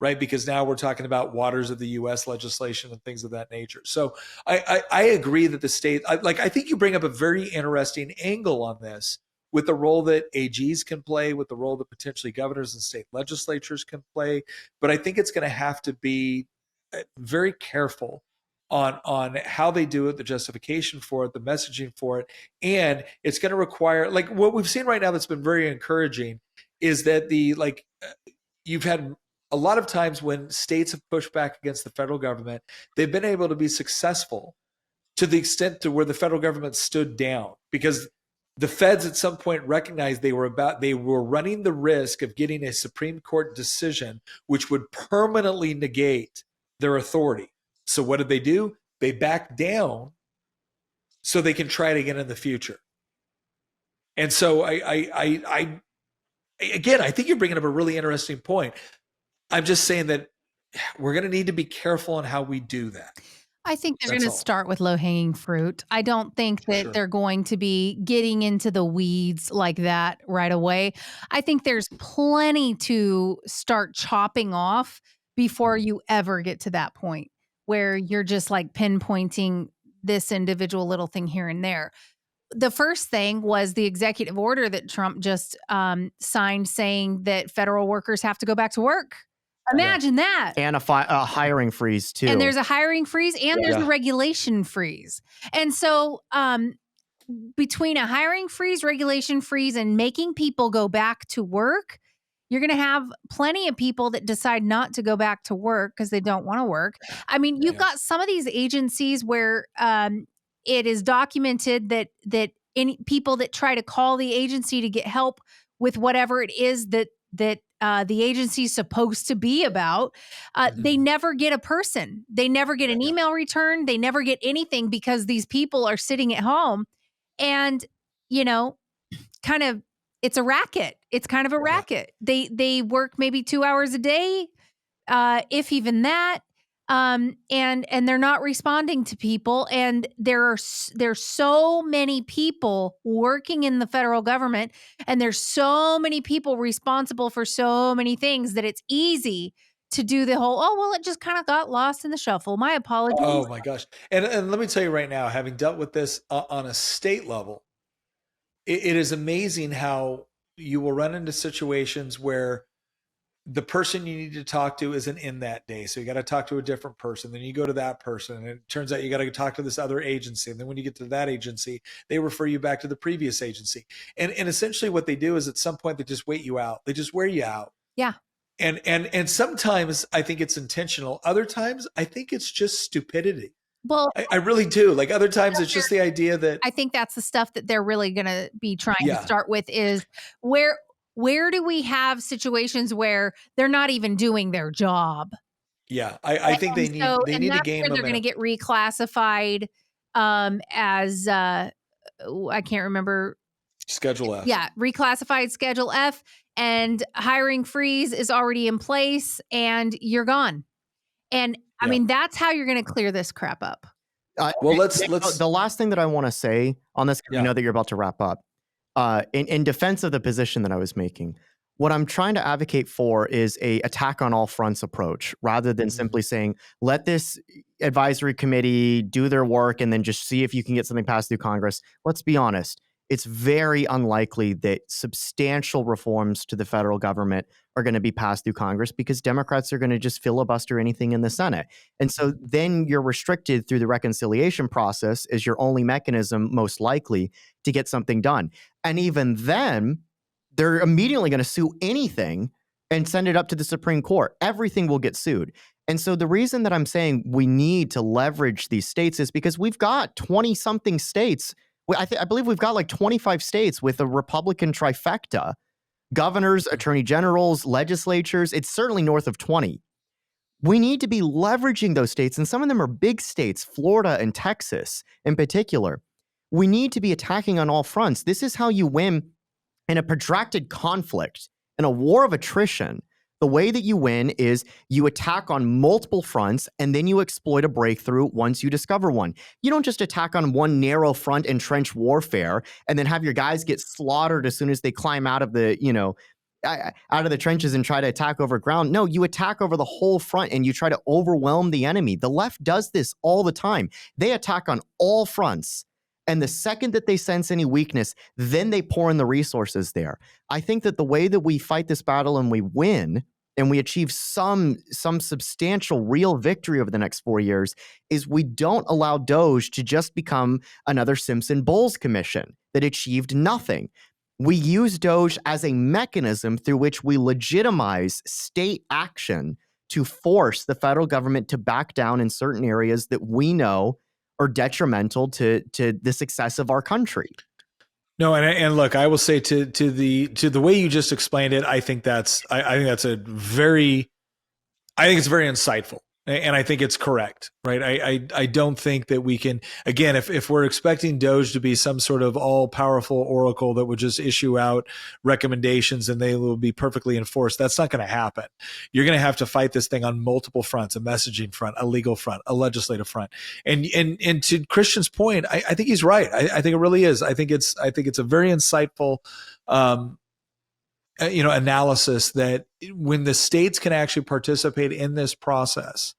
right? Because now we're talking about waters of the U.S. legislation and things of that nature. So I agree that the state, I think you bring up a very interesting angle on this, with the role that AGs can play, with the role that potentially governors and state legislatures can play. But I think it's going to have to be very careful on how they do it, the justification for it, the messaging for it. And it's going to require, like what we've seen right now that's been very encouraging is that you've had a lot of times when states have pushed back against the federal government, they've been able to be successful to the extent to where the federal government stood down, because the feds at some point recognized they were running the risk of getting a Supreme Court decision which would permanently negate their authority. So what did they do? They backed down so they can try it again in the future. And so I think you're bringing up a really interesting point. I'm just saying that we're going to need to be careful on how we do that. I think they're going to start with low-hanging fruit. I don't think that they're going to be getting into the weeds like that right away. I think there's plenty to start chopping off before you ever get to that point where you're just like pinpointing this individual little thing here and there. The first thing was the executive order that Trump just signed saying that federal workers have to go back to work. Imagine that. And a hiring freeze too. And there's a hiring freeze and there's a regulation freeze. And so between a hiring freeze, regulation freeze, and making people go back to work, you're going to have plenty of people that decide not to go back to work because they don't want to work. I mean, you've got some of these agencies where it is documented that any people that try to call the agency to get help with whatever it is that the agency is supposed to be about, they never get a person. They never get an email return. They never get anything because these people are sitting at home and, kind of, it's a racket. It's kind of a racket. They work maybe 2 hours a day, if even that. And they're not responding to people. And there's so many people working in the federal government, and there's so many people responsible for so many things that it's easy to do the whole, it just kind of got lost in the shuffle. My apologies. Oh my gosh. And let me tell you right now, having dealt with this on a state level, it is amazing how you will run into situations where the person you need to talk to isn't in that day. So you got to talk to a different person. Then you go to that person, and it turns out you got to talk to this other agency. And then when you get to that agency, they refer you back to the previous agency. And essentially what they do is at some point they just wait you out. They just wear you out. Yeah. And sometimes I think it's intentional. Other times I think it's just stupidity. Well, I really do. Like other times it's just the idea that I think that's the stuff that they're really going to be trying to start with is where do we have situations where they're not even doing their job? Yeah, I think they need to gain momentum. They're going to get reclassified as I can't remember. Schedule F. Yeah, reclassified Schedule F, and hiring freeze is already in place, and you're gone. And I mean, that's how you're going to clear this crap up. Well, let's. The last thing that I want to say on this, I know that you're about to wrap up. In defense of the position that I was making, what I'm trying to advocate for is a attack on all fronts approach, rather than simply saying, let this advisory committee do their work and then just see if you can get something passed through Congress. Let's be honest. It's very unlikely that substantial reforms to the federal government are going to be passed through Congress because Democrats are going to just filibuster anything in the Senate. And so then you're restricted through the reconciliation process as your only mechanism, most likely, to get something done. And even then, they're immediately going to sue anything and send it up to the Supreme Court. Everything will get sued. And so the reason that I'm saying we need to leverage these states is because we've got 20-something states. I believe we've got like 25 states with a Republican trifecta, governors, attorney generals, legislatures. It's certainly north of 20. We need to be leveraging those states, and some of them are big states, Florida and Texas in particular. We need to be attacking on all fronts. This is how you win in a protracted conflict, in a war of attrition. The way that you win is you attack on multiple fronts and then you exploit a breakthrough once you discover one. You don't just attack on one narrow front in trench warfare and then have your guys get slaughtered as soon as they climb out of the, out of the trenches and try to attack over ground. No, you attack over the whole front and you try to overwhelm the enemy. The left does this all the time. They attack on all fronts. And the second that they sense any weakness, then they pour in the resources there. I think that the way that we fight this battle and we win and we achieve some substantial real victory over the next 4 years is we don't allow DOGE to just become another Simpson-Bowles commission that achieved nothing. We use DOGE as a mechanism through which we legitimize state action to force the federal government to back down in certain areas that we know are detrimental to the success of our country. No, and look, I will say to the way you just explained it, I think it's very insightful. And I think it's correct, right? I don't think that we can, again, if we're expecting DOGE to be some sort of all-powerful oracle that would just issue out recommendations and they will be perfectly enforced, that's not going to happen. You're going to have to fight this thing on multiple fronts: a messaging front, a legal front, a legislative front. And to Christian's point, I think he's right. I think it really is. I think it's a very insightful analysis that when the states can actually participate in this process,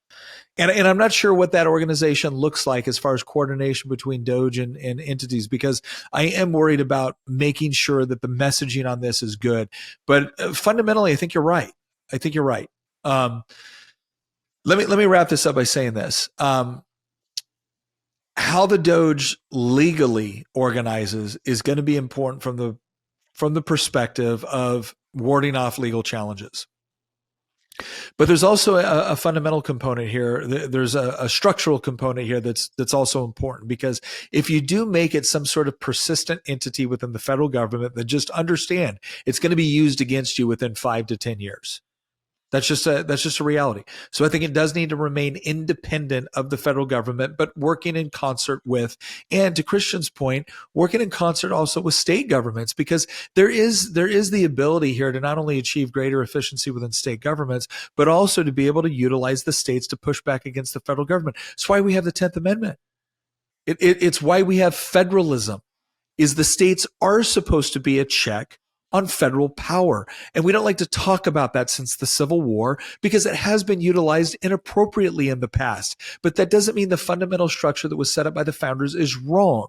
and I'm not sure what that organization looks like as far as coordination between DOGE and entities, because I am worried about making sure that the messaging on this is good. But fundamentally, I think you're right. Let me wrap this up by saying this. How the DOGE legally organizes is going to be important from the perspective of warding off legal challenges. But there's also a fundamental component here. There's a structural component here that's also important, because if you do make it some sort of persistent entity within the federal government, then just understand it's going to be used against you within 5 to 10 years. That's just a reality. So I think it does need to remain independent of the federal government, but working in concert with, and to Christian's point, working in concert also with state governments, because there is the ability here to not only achieve greater efficiency within state governments, but also to be able to utilize the states to push back against the federal government. It's why we have the 10th Amendment. It's why we have federalism, is the states are supposed to be a check on federal power. And we don't like to talk about that since the Civil War, because it has been utilized inappropriately in the past. But that doesn't mean the fundamental structure that was set up by the founders is wrong.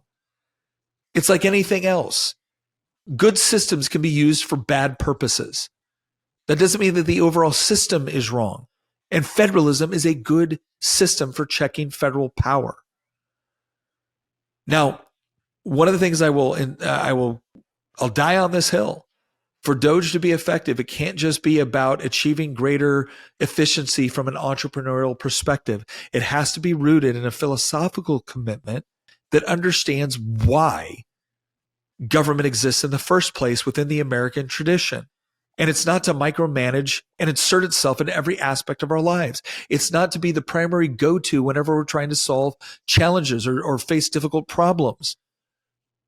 It's like anything else. Good systems can be used for bad purposes. That doesn't mean that the overall system is wrong. And federalism is a good system for checking federal power. Now, one of the things I'll die on this hill. For DOGE to be effective, it can't just be about achieving greater efficiency from an entrepreneurial perspective. It has to be rooted in a philosophical commitment that understands why government exists in the first place within the American tradition. And it's not to micromanage and insert itself in every aspect of our lives. It's not to be the primary go-to whenever we're trying to solve challenges or face difficult problems.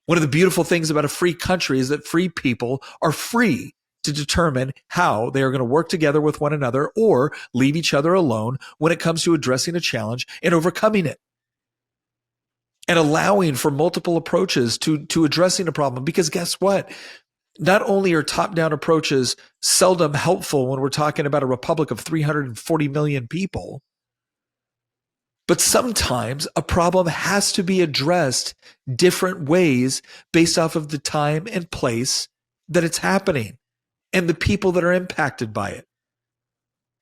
One of the beautiful things about a free country is that free people are free to determine how they are going to work together with one another or leave each other alone when it comes to addressing a challenge and overcoming it. And allowing for multiple approaches to addressing a problem. Because guess what? Not only are top-down approaches seldom helpful when we're talking about a republic of 340 million people, but sometimes a problem has to be addressed different ways based off of the time and place that it's happening and the people that are impacted by it.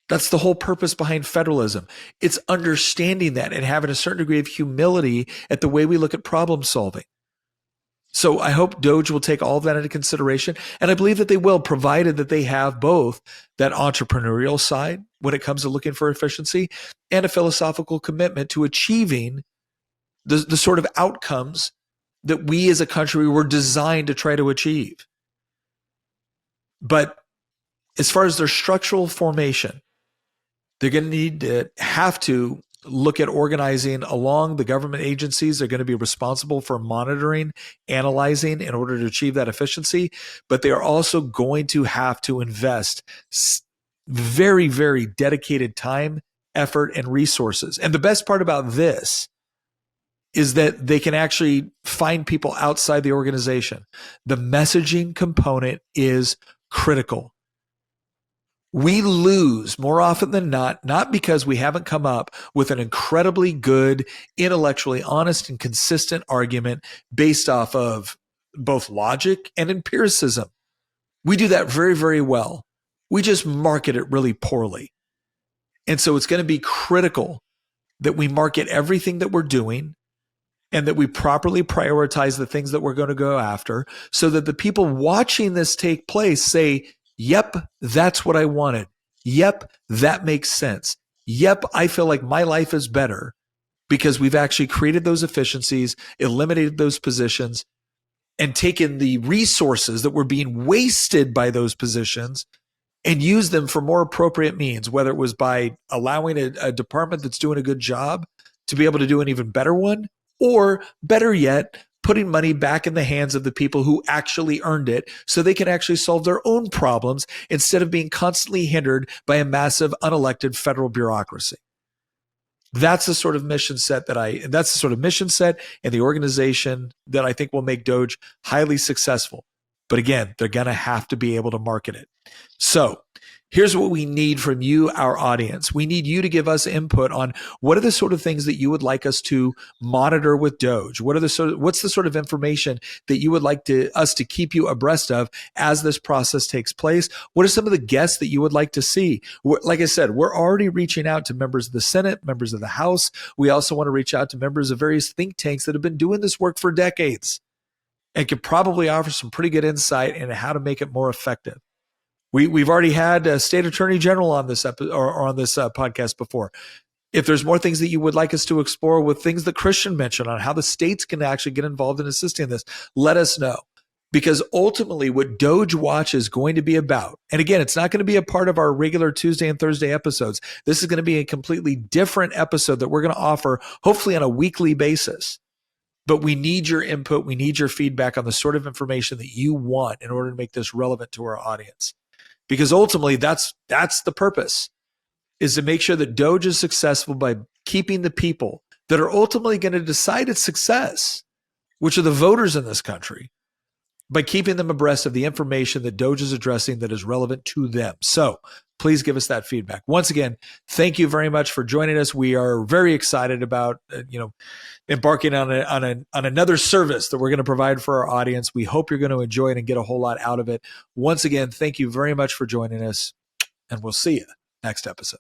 That's the whole purpose behind federalism. It's understanding that and having a certain degree of humility at the way we look at problem solving. So I hope DOGE will take all of that into consideration. And I believe that they will, provided that they have both that entrepreneurial side when it comes to looking for efficiency and a philosophical commitment to achieving the sort of outcomes that we as a country were designed to try to achieve. But as far as their structural formation, they're going to have to look at organizing along the government agencies. They're going to be responsible for monitoring, analyzing in order to achieve that efficiency. But they are also going to have to invest very, very dedicated time, effort, and resources. And the best part about this is that they can actually find people outside the organization. The messaging component is critical. We lose more often than not because we haven't come up with an incredibly good, intellectually honest and consistent argument based off of both logic and empiricism. We do that very, very well. We just market it really poorly. And so it's going to be critical that we market everything that we're doing and that we properly prioritize the things that we're going to go after so that the people watching this take place say, yep, that's what I wanted. Yep, that makes sense. Yep, I feel like my life is better because we've actually created those efficiencies, eliminated those positions, and taken the resources that were being wasted by those positions and used them for more appropriate means, whether it was by allowing a department that's doing a good job to be able to do an even better one, or better yet, putting money back in the hands of the people who actually earned it so they can actually solve their own problems instead of being constantly hindered by a massive unelected federal bureaucracy. That's the sort of mission set and the organization that I think will make DOGE highly successful. But again, they're going to have to be able to market it. So here's what we need from you, our audience. We need you to give us input on what are the sort of things that you would like us to monitor with DOGE? What's the sort of information that you would like us to keep you abreast of as this process takes place? What are some of the guests that you would like to see? Like I said, we're already reaching out to members of the Senate, members of the House. We also want to reach out to members of various think tanks that have been doing this work for decades and could probably offer some pretty good insight into how to make it more effective. We've already had a state attorney general on this podcast before. If there's more things that you would like us to explore with things that Christian mentioned on how the states can actually get involved in assisting this, let us know. Because ultimately what DOGE Watch is going to be about, and again, it's not going to be a part of our regular Tuesday and Thursday episodes. This is going to be a completely different episode that we're going to offer, hopefully on a weekly basis. But we need your input. We need your feedback on the sort of information that you want in order to make this relevant to our audience. Because ultimately, that's the purpose, is to make sure that DOGE is successful by keeping the people that are ultimately going to decide its success, which are the voters in this country, by keeping them abreast of the information that DOGE is addressing that is relevant to them. So please give us that feedback. Once again, thank you very much for joining us. We are very excited about embarking on another service that we're going to provide for our audience. We hope you're going to enjoy it and get a whole lot out of it. Once again, thank you very much for joining us, and we'll see you next episode.